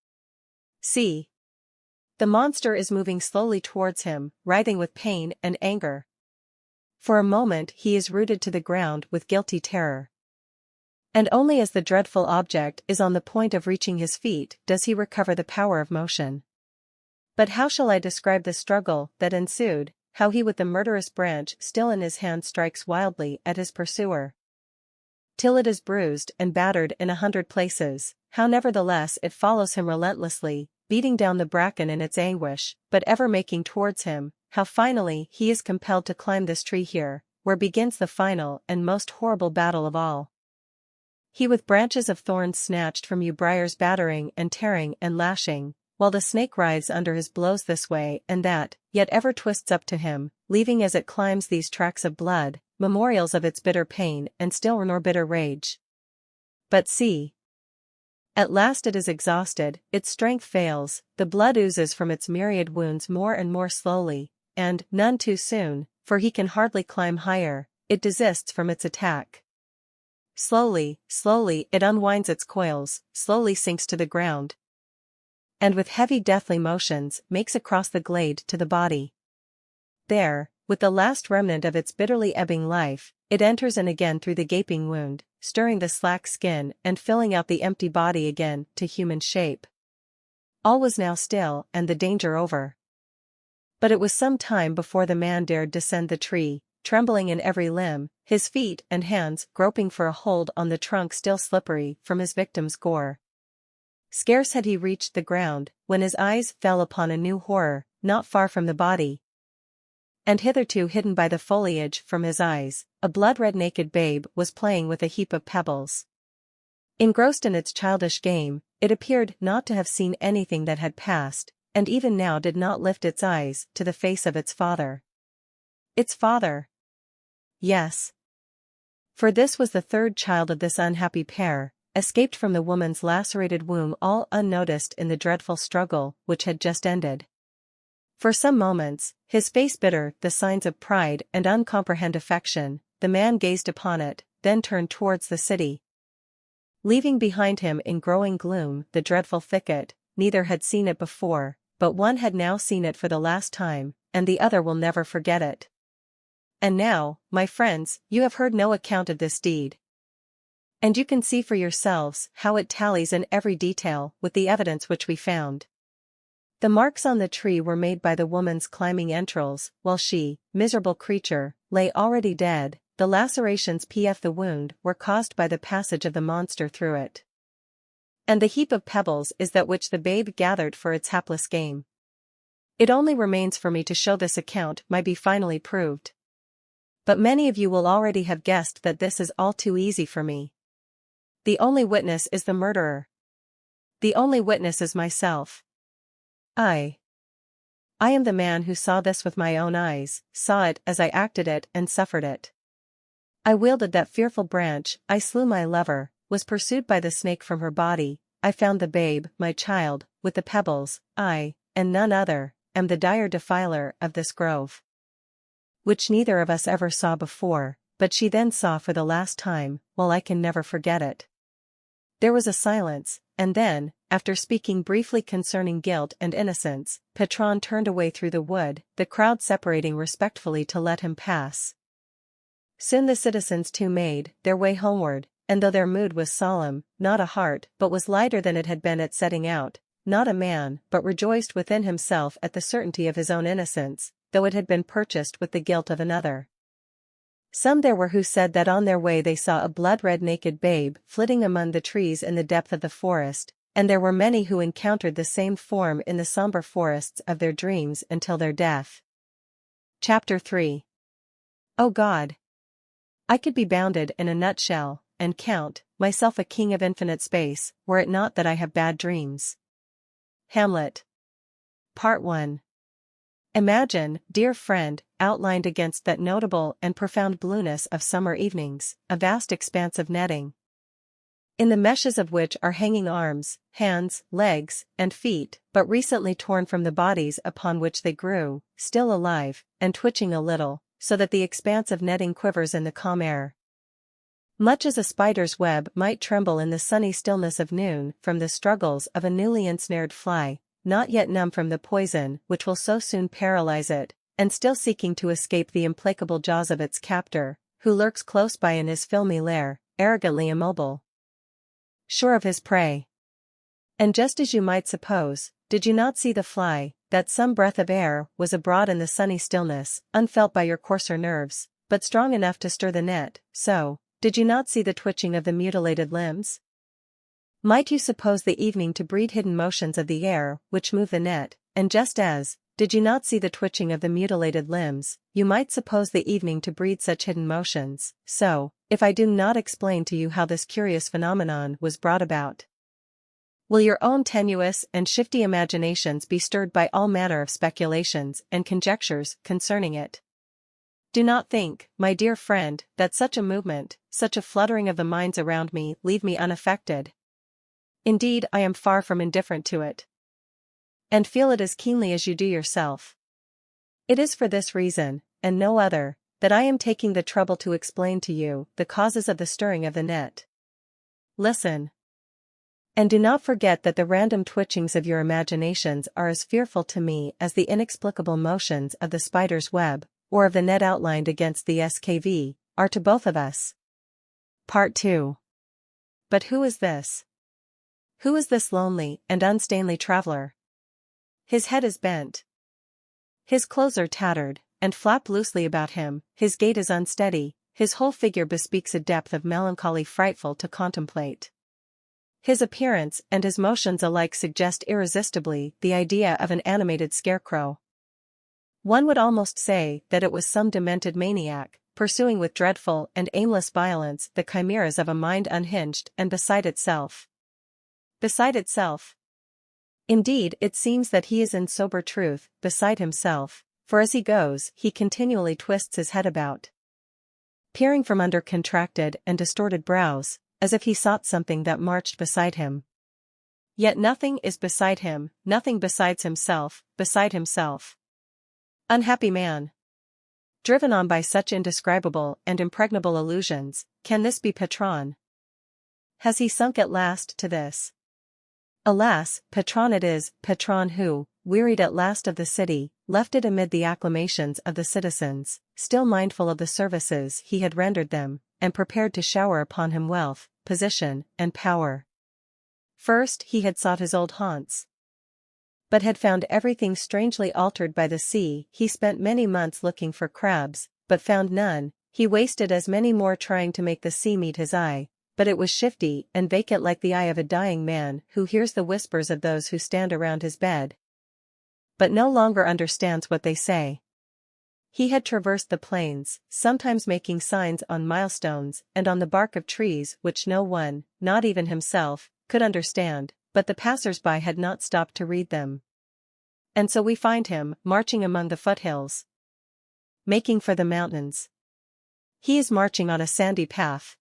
See! The monster is moving slowly towards him, writhing with pain and anger. For a moment he is rooted to the ground with guilty terror. And only as the dreadful object is on the point of reaching his feet does he recover the power of motion. But how shall I describe the struggle that ensued, how he with the murderous branch still in his hand strikes wildly at his pursuer, till it is bruised and battered in 100 places, how nevertheless it follows him relentlessly, beating down the bracken in its anguish, but ever making towards him, how finally he is compelled to climb this tree here, where begins the final and most horrible battle of all. He with branches of thorns snatched from you briars battering and tearing and lashing, while the snake writhes under his blows this way and that, yet ever twists up to him, leaving as it climbs these tracks of blood, memorials of its bitter pain and still nor bitter rage. But see! At last it is exhausted, its strength fails, the blood oozes from its myriad wounds more and more slowly, and, none too soon, for he can hardly climb higher, it desists from its attack. Slowly, slowly it unwinds its coils, slowly sinks to the ground, and with heavy deathly motions makes across the glade to the body. There, with the last remnant of its bitterly ebbing life, it enters in again through the gaping wound, stirring the slack skin and filling out the empty body again to human shape. All was now still and the danger over. But it was some time before the man dared descend the tree, trembling in every limb, his feet and hands groping for a hold on the trunk still slippery from his victim's gore. Scarce had he reached the ground, when his eyes fell upon a new horror, not far from the body, and hitherto hidden by the foliage from his eyes, a blood-red naked babe was playing with a heap of pebbles. Engrossed in its childish game, it appeared not to have seen anything that had passed, and even now did not lift its eyes to the face of its father. Its father? Yes. For this was the third child of this unhappy pair, escaped from the woman's lacerated womb all unnoticed in the dreadful struggle which had just ended. For some moments, his face bitter the signs of pride and uncomprehended affection, the man gazed upon it, then turned towards the city. Leaving behind him in growing gloom the dreadful thicket, neither had seen it before, but one had now seen it for the last time, and the other will never forget it. And now, my friends, you have heard no account of this deed. And you can see for yourselves how it tallies in every detail with the evidence which we found. The marks on the tree were made by the woman's climbing entrails, while she, miserable creature, lay already dead. The lacerations pf the wound were caused by the passage of the monster through it. And the heap of pebbles is that which the babe gathered for its hapless game. It only remains for me to show this account might be finally proved. But many of you will already have guessed that this is all too easy for me. The only witness is the murderer. The only witness is myself. I am the man who saw this with my own eyes, saw it as I acted it and suffered it. I wielded that fearful branch, I slew my lover, was pursued by the snake from her body, I found the babe, my child, with the pebbles, I, and none other, am the dire defiler of this grove. Which neither of us ever saw before, but she then saw for the last time, while I can never forget it. There was a silence, and then, after speaking briefly concerning guilt and innocence, Petron turned away through the wood, the crowd separating respectfully to let him pass. Soon the citizens too made their way homeward, and though their mood was solemn, not a heart but was lighter than it had been at setting out, not a man but rejoiced within himself at the certainty of his own innocence, though it had been purchased with the guilt of another. Some there were who said that on their way they saw a blood-red naked babe flitting among the trees in the depth of the forest, and there were many who encountered the same form in the somber forests of their dreams until their death. Chapter 3. O God! I could be bounded in a nutshell, and count myself a king of infinite space, were it not that I have bad dreams. Hamlet. Part 1. Imagine, dear friend, outlined against that notable and profound blueness of summer evenings, a vast expanse of netting, in the meshes of which are hanging arms, hands, legs, and feet, but recently torn from the bodies upon which they grew, still alive, and twitching a little, so that the expanse of netting quivers in the calm air. Much as a spider's web might tremble in the sunny stillness of noon from the struggles of a newly ensnared fly, not yet numb from the poison which will so soon paralyze it, and still seeking to escape the implacable jaws of its captor, who lurks close by in his filmy lair, arrogantly immobile, sure of his prey. And just as you might suppose, did you not see the fly, that some breath of air was abroad in the sunny stillness, unfelt by your coarser nerves, but strong enough to stir the net, so, did you not see the twitching of the mutilated limbs? Might you suppose the evening to breed hidden motions of the air which move the net, and just as, did you not see the twitching of the mutilated limbs, you might suppose the evening to breed such hidden motions, so, if I do not explain to you how this curious phenomenon was brought about, will your own tenuous and shifty imaginations be stirred by all manner of speculations and conjectures concerning it? Do not think, my dear friend, that such a movement, such a fluttering of the minds around me leave me unaffected. Indeed, I am far from indifferent to it, and feel it as keenly as you do yourself. It is for this reason, and no other, that I am taking the trouble to explain to you the causes of the stirring of the net. Listen. And do not forget that the random twitchings of your imaginations are as fearful to me as the inexplicable motions of the spider's web, or of the net outlined against the skv, are to both of us. Part 2. But who is this? Who is this lonely and unstainly traveler? His head is bent. His clothes are tattered, and flap loosely about him, his gait is unsteady, his whole figure bespeaks a depth of melancholy frightful to contemplate. His appearance and his motions alike suggest irresistibly the idea of an animated scarecrow. One would almost say that it was some demented maniac, pursuing with dreadful and aimless violence the chimeras of a mind unhinged and beside itself. Beside itself. Indeed, it seems that he is in sober truth beside himself, for as he goes, he continually twists his head about, peering from under contracted and distorted brows, as if he sought something that marched beside him. Yet nothing is beside him, nothing besides himself, beside himself. Unhappy man! Driven on by such indescribable and impregnable illusions, can this be Petron? Has he sunk at last to this? Alas, Petron it is, Petron who, wearied at last of the city, left it amid the acclamations of the citizens, still mindful of the services he had rendered them, and prepared to shower upon him wealth, position, and power. First he had sought his old haunts, but had found everything strangely altered by the sea. He spent many months looking for crabs, but found none. He wasted as many more trying to make the sea meet his eye, but it was shifty and vacant like the eye of a dying man who hears the whispers of those who stand around his bed, but no longer understands what they say. He had traversed the plains, sometimes making signs on milestones and on the bark of trees which no one, not even himself, could understand, but the passers-by had not stopped to read them. And so we find him, marching among the foothills, making for the mountains. He is marching on a sandy path.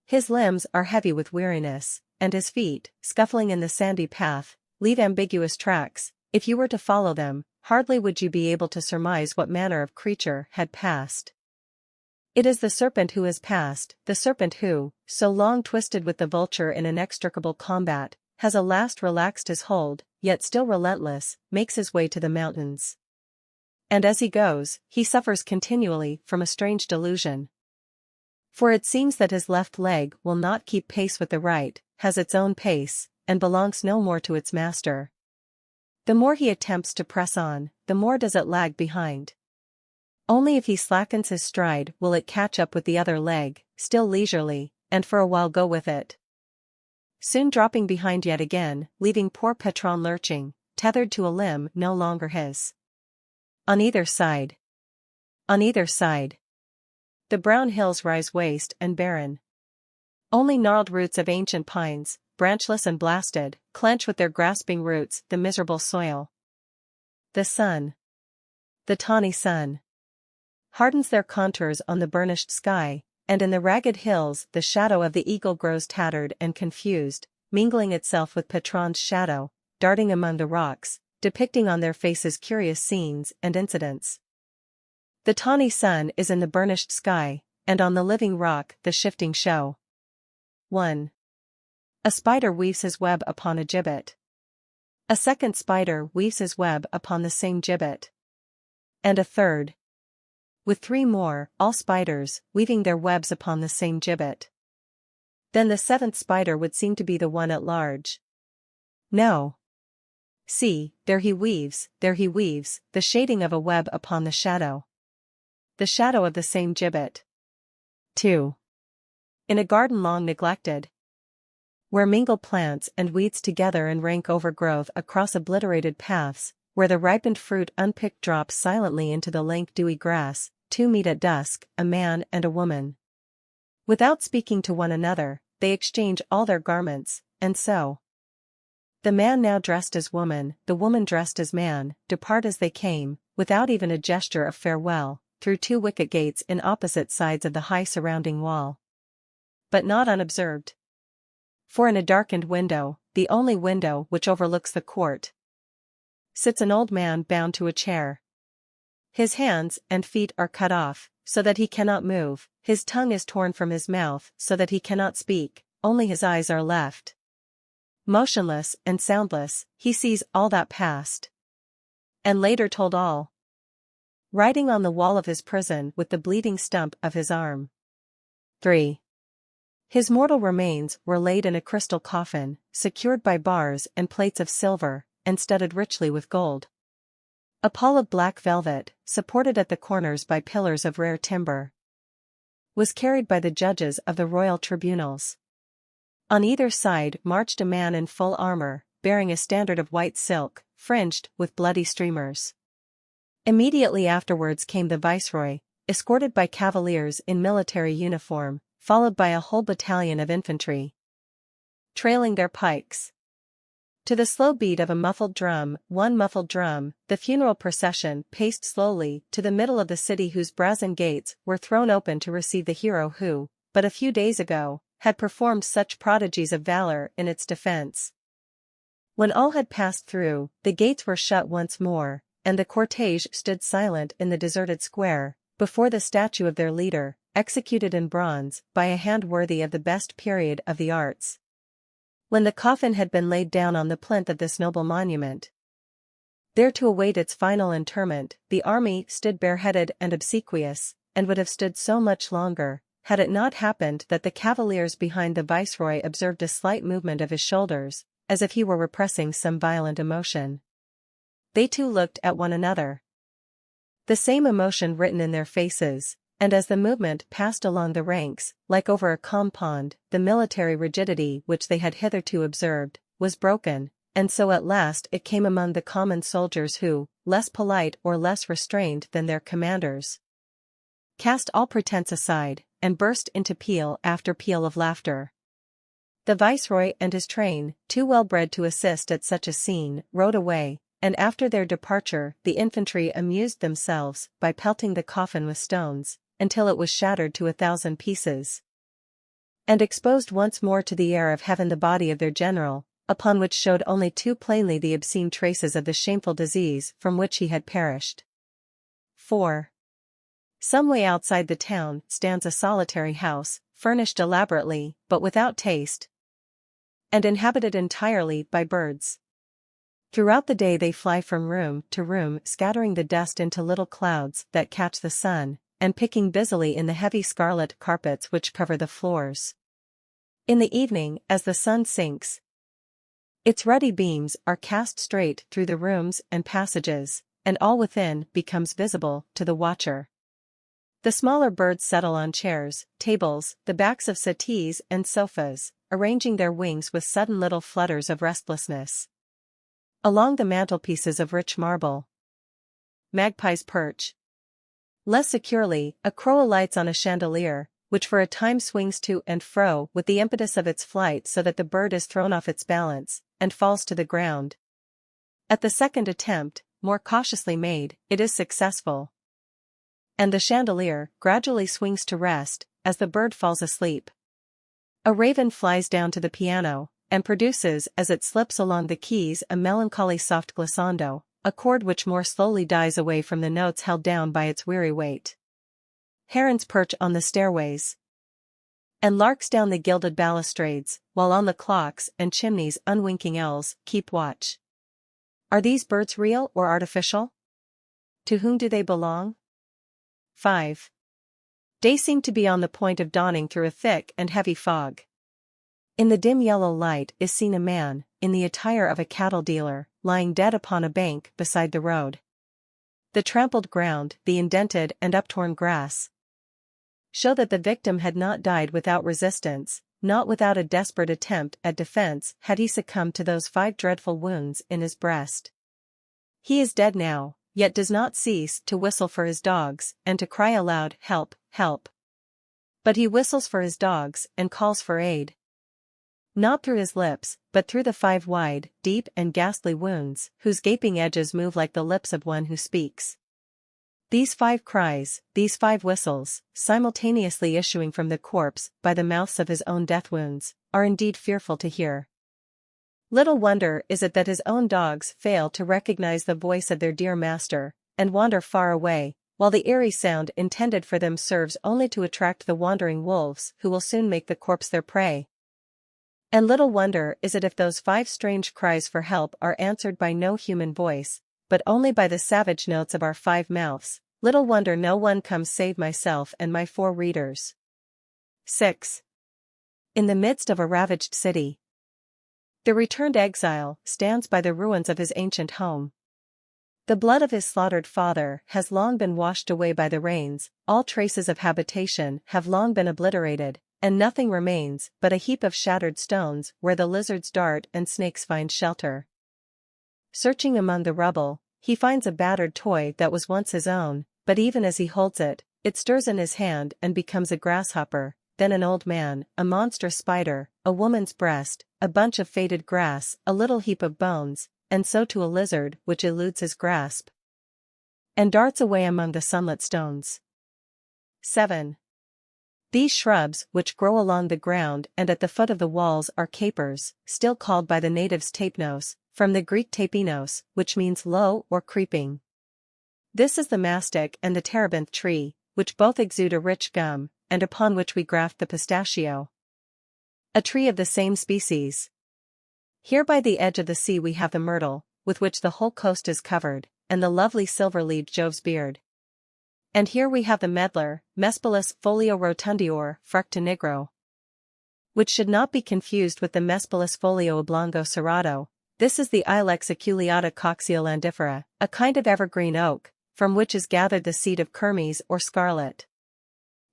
His limbs are heavy with weariness, and his feet, scuffling in the sandy path, leave ambiguous tracks. If you were to follow them, hardly would you be able to surmise what manner of creature had passed. It is the serpent who has passed, the serpent who, so long twisted with the vulture in inextricable combat, has at last relaxed his hold, yet still relentless, makes his way to the mountains. And as he goes, he suffers continually from a strange delusion. For it seems that his left leg will not keep pace with the right, has its own pace, and belongs no more to its master. The more he attempts to press on, the more does it lag behind. Only if he slackens his stride will it catch up with the other leg, still leisurely, and for a while go with it, soon dropping behind yet again, leaving poor Petron lurching, tethered to a limb no longer his. On either side. On either side. The brown hills rise waste and barren. Only gnarled roots of ancient pines, branchless and blasted, clench with their grasping roots the miserable soil. The sun, the tawny sun, hardens their contours on the burnished sky, and in the ragged hills the shadow of the eagle grows tattered and confused, mingling itself with Petron's shadow, darting among the rocks, depicting on their faces curious scenes and incidents. The tawny sun is in the burnished sky, and on the living rock the shifting show. 1. A spider weaves his web upon a gibbet. A second spider weaves his web upon the same gibbet. And a third. With 3 more, all spiders, weaving their webs upon the same gibbet. Then the 7th spider would seem to be the one at large. No. See, there he weaves, the shading of a web upon the shadow. The shadow of the same gibbet. 2. In a garden long neglected, where mingle plants and weeds together in rank overgrowth across obliterated paths, where the ripened fruit unpicked drops silently into the lank dewy grass, 2 meet at dusk, a man and a woman. Without speaking to one another, they exchange all their garments, and so, the man now dressed as woman, the woman dressed as man, depart as they came, without even a gesture of farewell, through 2 wicket gates in opposite sides of the high surrounding wall. But not unobserved. For in a darkened window, the only window which overlooks the court, sits an old man bound to a chair. His hands and feet are cut off, so that he cannot move, his tongue is torn from his mouth so that he cannot speak, only his eyes are left. Motionless and soundless, he sees all that passed, and later told all. Writing on the wall of his prison with the bleeding stump of his arm. 3. His mortal remains were laid in a crystal coffin, secured by bars and plates of silver, and studded richly with gold. A pall of black velvet, supported at the corners by pillars of rare timber, was carried by the judges of the royal tribunals. On either side marched a man in full armor, bearing a standard of white silk, fringed with bloody streamers. Immediately afterwards came the viceroy, escorted by cavaliers in military uniform, followed by a whole battalion of infantry, trailing their pikes. To the slow beat of one muffled drum, the funeral procession paced slowly to the middle of the city, whose brazen gates were thrown open to receive the hero who, but a few days ago, had performed such prodigies of valor in its defense. When all had passed through, the gates were shut once more, and the cortege stood silent in the deserted square, before the statue of their leader, executed in bronze by a hand worthy of the best period of the arts. When the coffin had been laid down on the plinth of this noble monument, there to await its final interment, the army stood bareheaded and obsequious, and would have stood so much longer, had it not happened that the cavaliers behind the viceroy observed a slight movement of his shoulders, as if he were repressing some violent emotion. They too looked at one another. The same emotion written in their faces, and as the movement passed along the ranks, like over a calm pond, the military rigidity which they had hitherto observed, was broken, and so at last it came among the common soldiers who, less polite or less restrained than their commanders, cast all pretense aside, and burst into peal after peal of laughter. The viceroy and his train, too well bred to assist at such a scene, rode away, and after their departure the infantry amused themselves by pelting the coffin with stones, until it was shattered to 1,000 pieces, and exposed once more to the air of heaven the body of their general, upon which showed only too plainly the obscene traces of the shameful disease from which he had perished. 4. Some way outside the town stands a solitary house, furnished elaborately, but without taste, and inhabited entirely by birds. Throughout the day they fly from room to room, scattering the dust into little clouds that catch the sun, and picking busily in the heavy scarlet carpets which cover the floors. In the evening, as the sun sinks, its ruddy beams are cast straight through the rooms and passages, and all within becomes visible to the watcher. The smaller birds settle on chairs, tables, the backs of settees and sofas, arranging their wings with sudden little flutters of restlessness. Along the mantelpieces of rich marble, magpies perch. Less securely, a crow alights on a chandelier, which for a time swings to and fro with the impetus of its flight, so that the bird is thrown off its balance, and falls to the ground. At the second attempt, more cautiously made, it is successful, and the chandelier gradually swings to rest, as the bird falls asleep. A raven flies down to the piano, and produces as it slips along the keys a melancholy soft glissando, a chord which more slowly dies away from the notes held down by its weary weight. Herons perch on the stairways, and larks down the gilded balustrades, while on the clocks and chimneys unwinking owls keep watch. Are these birds real or artificial? To whom do they belong? 5. Day seemed to be on the point of dawning through a thick and heavy fog. In the dim yellow light is seen a man, in the attire of a cattle dealer, lying dead upon a bank beside the road. The trampled ground, the indented and uptorn grass, show that the victim had not died without resistance, not without a desperate attempt at defense had he succumbed to those 5 dreadful wounds in his breast. He is dead now, yet does not cease to whistle for his dogs, and to cry aloud, "Help, help!" But he whistles for his dogs and calls for aid, not through his lips, but through the 5 wide, deep and ghastly wounds, whose gaping edges move like the lips of one who speaks. These 5 cries, these 5 whistles, simultaneously issuing from the corpse by the mouths of his own death wounds, are indeed fearful to hear. Little wonder is it that his own dogs fail to recognize the voice of their dear master, and wander far away, while the eerie sound intended for them serves only to attract the wandering wolves who will soon make the corpse their prey. And little wonder is it if those 5 strange cries for help are answered by no human voice, but only by the savage notes of our 5 mouths. Little wonder no one comes save myself and my 4 readers. 6. In the midst of a ravaged city, the returned exile stands by the ruins of his ancient home. The blood of his slaughtered father has long been washed away by the rains, all traces of habitation have long been obliterated, and nothing remains but a heap of shattered stones where the lizards dart and snakes find shelter. Searching among the rubble, he finds a battered toy that was once his own, but even as he holds it, it stirs in his hand and becomes a grasshopper, then an old man, a monstrous spider, a woman's breast, a bunch of faded grass, a little heap of bones, and so to a lizard which eludes his grasp and darts away among the sunlit stones. 7. These shrubs which grow along the ground and at the foot of the walls are capers, still called by the natives tapnos, from the Greek tapinos, which means low or creeping. This is the mastic and the terebinth tree, which both exude a rich gum, and upon which we graft the pistachio. A tree of the same species. Here by the edge of the sea we have the myrtle, with which the whole coast is covered, and the lovely silver-leaved Jove's beard. And here we have the medlar, Mespilus folio rotundior, fructa nigro, which should not be confused with the Mespilus folio oblongo serrato. This is the Ilex aculeata coxiolandifera, a kind of evergreen oak, from which is gathered the seed of kermes or scarlet.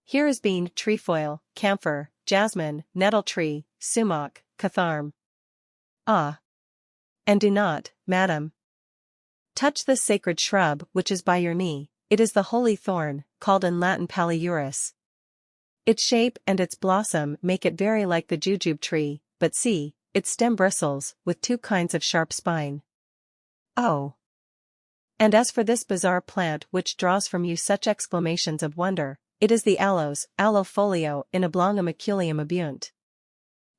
Here is bean, trefoil, camphor, jasmine, nettle tree, sumac, catharm. Ah! And do not, madam, touch this sacred shrub which is by your knee. It is the holy thorn, called in Latin paliurus. Its shape and its blossom make it very like the jujube tree, but see, its stem bristles, with two kinds of sharp spine. Oh! And as for this bizarre plant which draws from you such exclamations of wonder, it is the aloes, aloe folio in oblongum aculeum abunt.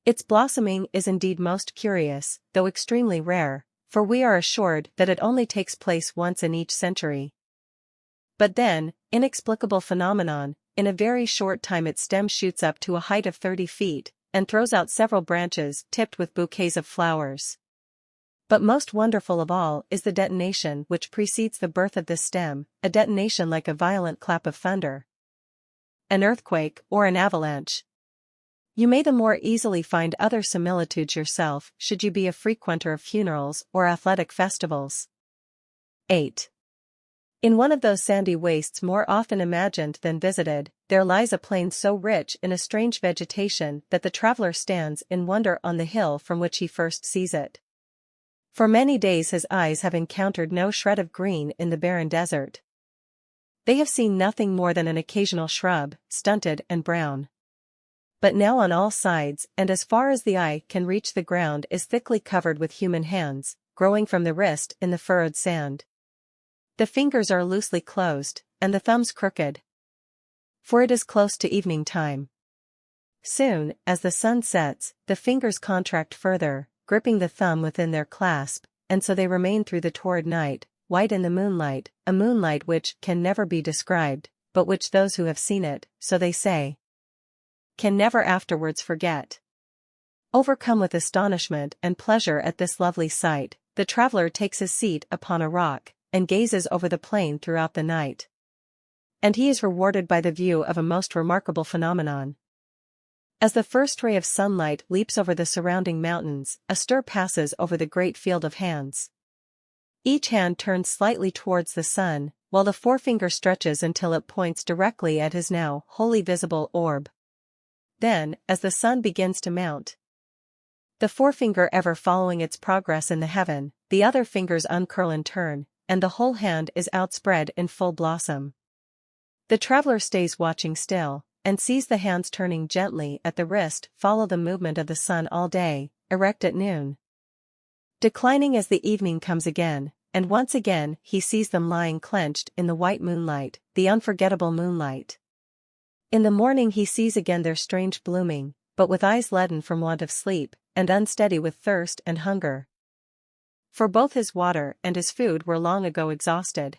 Its blossoming is indeed most curious, though extremely rare, for we are assured that it only takes place once in each century. But then, inexplicable phenomenon, in a very short time its stem shoots up to a height of 30 feet, and throws out several branches tipped with bouquets of flowers. But most wonderful of all is the detonation which precedes the birth of this stem, a detonation like a violent clap of thunder, an earthquake, or an avalanche. You may the more easily find other similitudes yourself should you be a frequenter of funerals or athletic festivals. 8. In one of those sandy wastes more often imagined than visited, there lies a plain so rich in a strange vegetation that the traveler stands in wonder on the hill from which he first sees it. For many days his eyes have encountered no shred of green in the barren desert. They have seen nothing more than an occasional shrub, stunted and brown. But now on all sides and as far as the eye can reach the ground is thickly covered with human hands, growing from the wrist in the furrowed sand. The fingers are loosely closed, and the thumbs crooked. For it is close to evening time. Soon, as the sun sets, the fingers contract further, gripping the thumb within their clasp, and so they remain through the torrid night, white in the moonlight, a moonlight which can never be described, but which those who have seen it, so they say, can never afterwards forget. Overcome with astonishment and pleasure at this lovely sight, the traveler takes his seat upon a rock, and gazes over the plain throughout the night. And he is rewarded by the view of a most remarkable phenomenon. As the first ray of sunlight leaps over the surrounding mountains, a stir passes over the great field of hands. Each hand turns slightly towards the sun, while the forefinger stretches until it points directly at his now wholly visible orb. Then, as the sun begins to mount, the forefinger ever following its progress in the heaven, the other fingers uncurl in turn, and the whole hand is outspread in full blossom. The traveler stays watching still, and sees the hands turning gently at the wrist follow the movement of the sun all day, erect at noon, declining as the evening comes again, and once again he sees them lying clenched in the white moonlight, the unforgettable moonlight. In the morning he sees again their strange blooming, but with eyes leaden from want of sleep, and unsteady with thirst and hunger. For both his water and his food were long ago exhausted.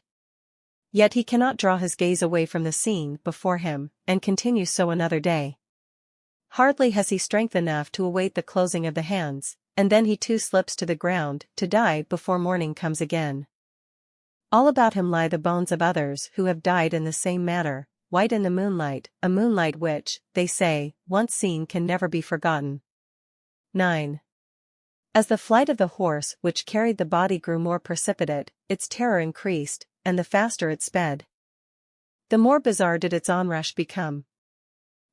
Yet he cannot draw his gaze away from the scene before him, and continues so another day. Hardly has he strength enough to await the closing of the hands, and then he too slips to the ground to die before morning comes again. All about him lie the bones of others who have died in the same manner, white in the moonlight, a moonlight which, they say, once seen can never be forgotten. 9. As the flight of the horse which carried the body grew more precipitate, its terror increased, and the faster it sped, the more bizarre did its onrush become.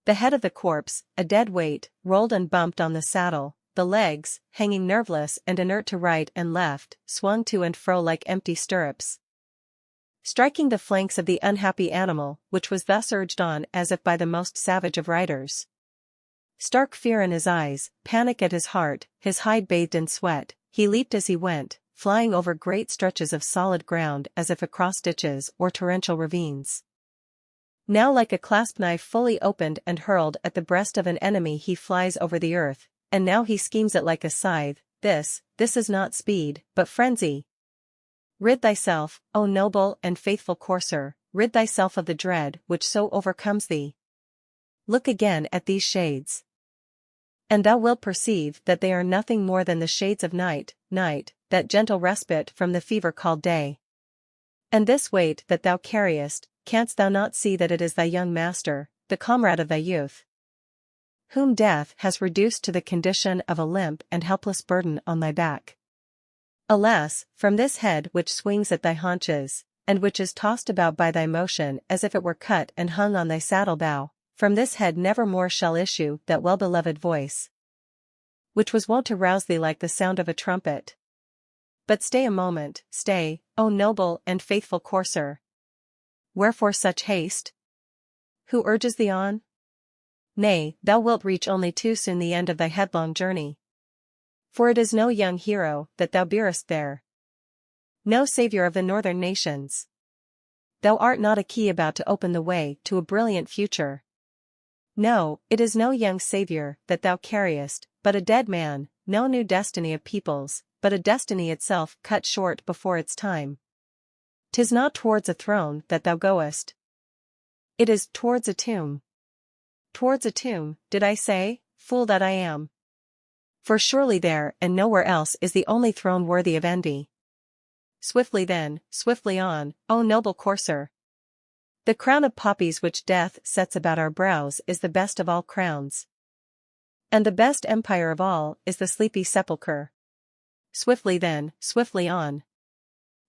The head of the corpse, a dead weight, rolled and bumped on the saddle, the legs, hanging nerveless and inert to right and left, swung to and fro like empty stirrups, striking the flanks of the unhappy animal, which was thus urged on as if by the most savage of riders. Stark fear in his eyes, panic at his heart, his hide bathed in sweat, he leaped as he went, flying over great stretches of solid ground as if across ditches or torrential ravines. Now like a clasp knife fully opened and hurled at the breast of an enemy he flies over the earth, and now he schemes it like a scythe. This is not speed, but frenzy. Rid thyself, O noble and faithful courser, rid thyself of the dread which so overcomes thee. Look again at these shades, and thou wilt perceive that they are nothing more than the shades of night, that gentle respite from the fever called day. And this weight that thou carriest, canst thou not see that it is thy young master, the comrade of thy youth, whom death has reduced to the condition of a limp and helpless burden on thy back? Alas, from this head which swings at thy haunches, and which is tossed about by thy motion as if it were cut and hung on thy saddle-bow, from this head never more shall issue that well-beloved voice, which was wont to rouse thee like the sound of a trumpet. But stay a moment, stay, O noble and faithful courser. Wherefore such haste? Who urges thee on? Nay, thou wilt reach only too soon the end of thy headlong journey. For it is no young hero that thou bearest there, no savior of the northern nations. Thou art not a key about to open the way to a brilliant future. No, it is no young savior that thou carriest, but a dead man, no new destiny of peoples, but a destiny itself cut short before its time. 'Tis not towards a throne that thou goest. It is towards a tomb. Towards a tomb, did I say, fool that I am? For surely there and nowhere else is the only throne worthy of envy. Swiftly then, swiftly on, O noble courser. The crown of poppies which death sets about our brows is the best of all crowns. And the best empire of all is the sleepy sepulchre. Swiftly then, swiftly on.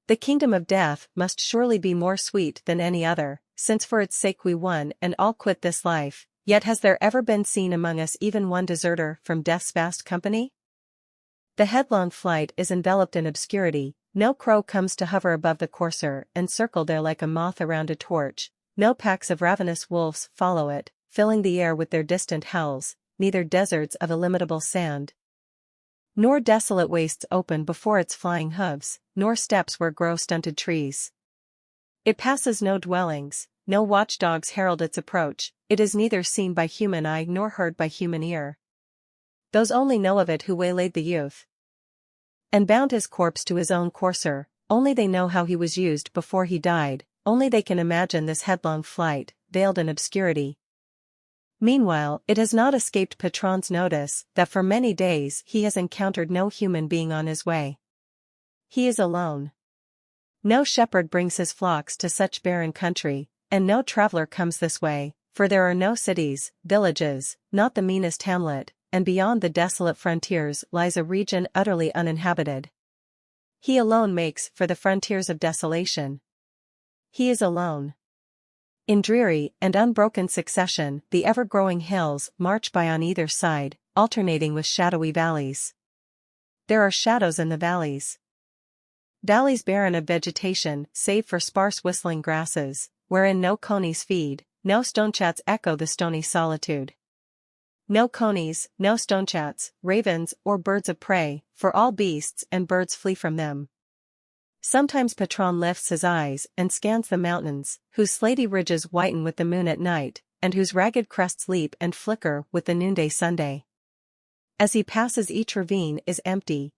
The kingdom of death must surely be more sweet than any other, since for its sake we one and all quit this life. Yet has there ever been seen among us even one deserter from death's vast company? The headlong flight is enveloped in obscurity, no crow comes to hover above the courser and circle there like a moth around a torch, no packs of ravenous wolves follow it, filling the air with their distant howls, neither deserts of illimitable sand, nor desolate wastes open before its flying hooves, nor steppes where grow stunted trees. It passes no dwellings, no watchdogs herald its approach, it is neither seen by human eye nor heard by human ear. Those only know of it who waylaid the youth and bound his corpse to his own courser, only they know how he was used before he died, only they can imagine this headlong flight, veiled in obscurity. Meanwhile, it has not escaped Petron's notice that for many days he has encountered no human being on his way. He is alone. No shepherd brings his flocks to such barren country, and no traveler comes this way, for there are no cities, villages, not the meanest hamlet, and beyond the desolate frontiers lies a region utterly uninhabited. He alone makes for the frontiers of desolation. He is alone. In dreary and unbroken succession, the ever-growing hills march by on either side, alternating with shadowy valleys. There are shadows in the valleys. Valleys barren of vegetation save for sparse whistling grasses, wherein no conies feed, no stonechats echo the stony solitude. No conies, no stonechats, ravens or birds of prey, for all beasts and birds flee from them. Sometimes Petron lifts his eyes and scans the mountains, whose slaty ridges whiten with the moon at night, and whose ragged crests leap and flicker with the noonday sunday. As he passes, each ravine is empty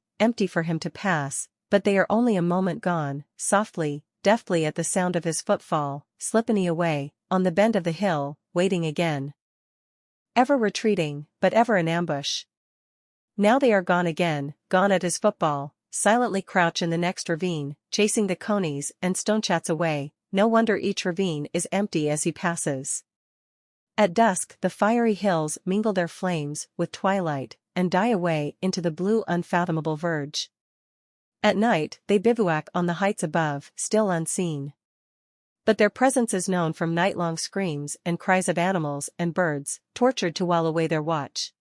for him to pass, but they are only a moment gone, softly, deftly at the sound of his footfall, slipping away, on the bend of the hill, waiting again. Ever retreating, but ever in ambush. Now they are gone again, gone at his football, silently crouch in the next ravine, chasing the conies and stonechats away, no wonder each ravine is empty as he passes. At dusk the fiery hills mingle their flames with twilight, and die away into the blue unfathomable verge. At night, they bivouac on the heights above, still unseen. But their presence is known from night-long screams and cries of animals and birds, tortured to while away their watch.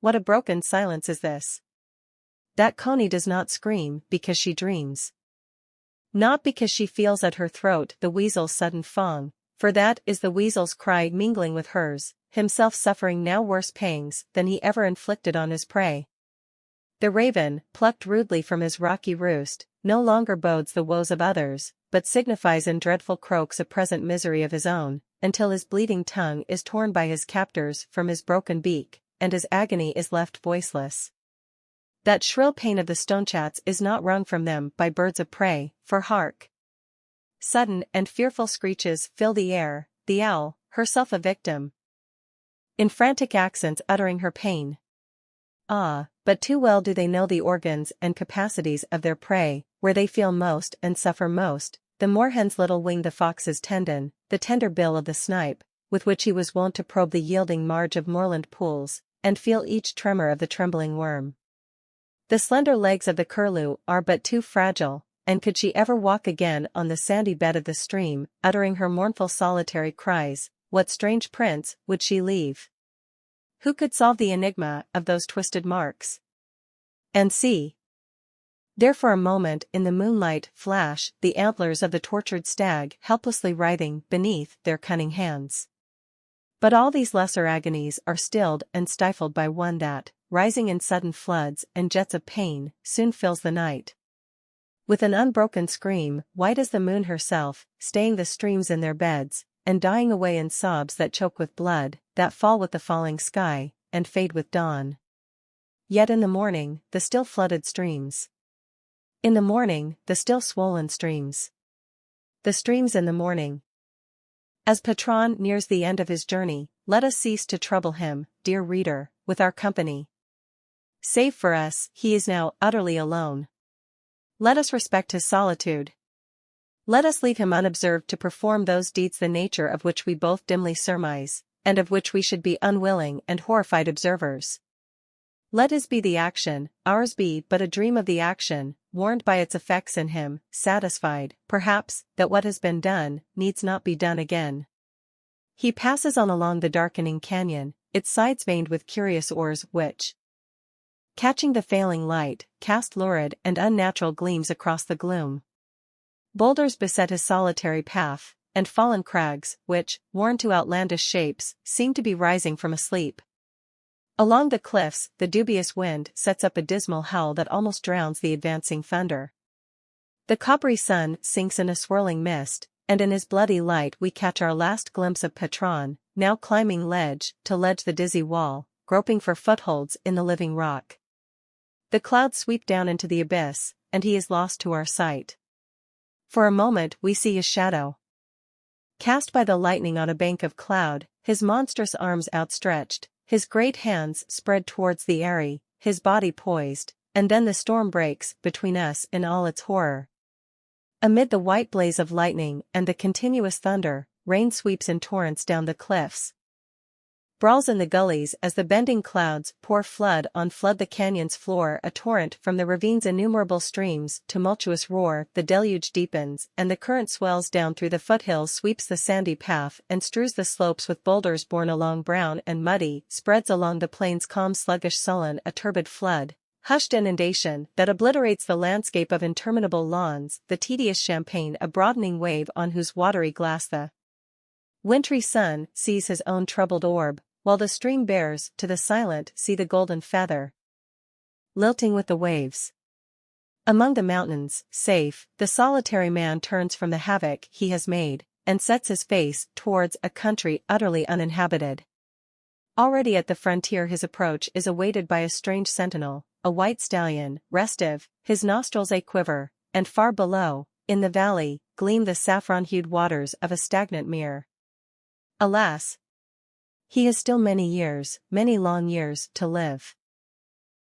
What a broken silence is this! That Coney does not scream because she dreams. Not because she feels at her throat the weasel's sudden fong, for that is the weasel's cry mingling with hers, himself suffering now worse pangs than he ever inflicted on his prey. The raven, plucked rudely from his rocky roost, no longer bodes the woes of others, but signifies in dreadful croaks a present misery of his own, until his bleeding tongue is torn by his captors from his broken beak, and his agony is left voiceless. That shrill pain of the stonechats is not wrung from them by birds of prey, for hark! Sudden and fearful screeches fill the air, the owl, herself a victim, in frantic accents uttering her pain. Ah, but too well do they know the organs and capacities of their prey, where they feel most and suffer most, the moorhen's little wing, the fox's tendon, the tender bill of the snipe, with which he was wont to probe the yielding marge of moorland pools, and feel each tremor of the trembling worm. The slender legs of the curlew are but too fragile, and could she ever walk again on the sandy bed of the stream, uttering her mournful solitary cries, what strange prints would she leave? Who could solve the enigma of those twisted marks? And see! There for a moment in the moonlight flash the antlers of the tortured stag helplessly writhing beneath their cunning hands. But all these lesser agonies are stilled and stifled by one that, rising in sudden floods and jets of pain, soon fills the night. With an unbroken scream, white as the moon herself, staying the streams in their beds, and dying away in sobs that choke with blood, that fall with the falling sky, and fade with dawn. Yet in the morning, the still flooded streams. In the morning, the still swollen streams. The streams in the morning. As Petron nears the end of his journey, let us cease to trouble him, dear reader, with our company. Save for us, he is now utterly alone. Let us respect his solitude. Let us leave him unobserved to perform those deeds the nature of which we both dimly surmise, and of which we should be unwilling and horrified observers. Let his be the action, ours be but a dream of the action, warned by its effects in him, satisfied, perhaps, that what has been done needs not be done again. He passes on along the darkening canyon, its sides veined with curious oars which, catching the failing light, cast lurid and unnatural gleams across the gloom. Boulders beset his solitary path, and fallen crags, which, worn to outlandish shapes, seem to be rising from a sleep. Along the cliffs, the dubious wind sets up a dismal howl that almost drowns the advancing thunder. The coppery sun sinks in a swirling mist, and in his bloody light we catch our last glimpse of Petron, now climbing ledge to ledge the dizzy wall, groping for footholds in the living rock. The clouds sweep down into the abyss, and he is lost to our sight. For a moment we see his shadow, cast by the lightning on a bank of cloud, his monstrous arms outstretched, his great hands spread towards the eyrie, his body poised, and then the storm breaks between us in all its horror. Amid the white blaze of lightning and the continuous thunder, rain sweeps in torrents down the cliffs, brawls in the gullies as the bending clouds pour flood on flood the canyon's floor, a torrent from the ravine's innumerable streams, tumultuous roar, the deluge deepens, and the current swells down through the foothills, sweeps the sandy path and strews the slopes with boulders borne along brown and muddy, spreads along the plains calm sluggish sullen, a turbid flood, hushed inundation that obliterates the landscape of interminable lawns, the tedious champaign, a broadening wave on whose watery glass the wintry sun sees his own troubled orb, while the stream bears to the silent sea the golden feather, lilting with the waves. Among the mountains, safe, the solitary man turns from the havoc he has made, and sets his face towards a country utterly uninhabited. Already at the frontier his approach is awaited by a strange sentinel, a white stallion, restive, his nostrils a-quiver, and far below, in the valley, gleam the saffron-hued waters of a stagnant mere. Alas! He has still many years, many long years, to live.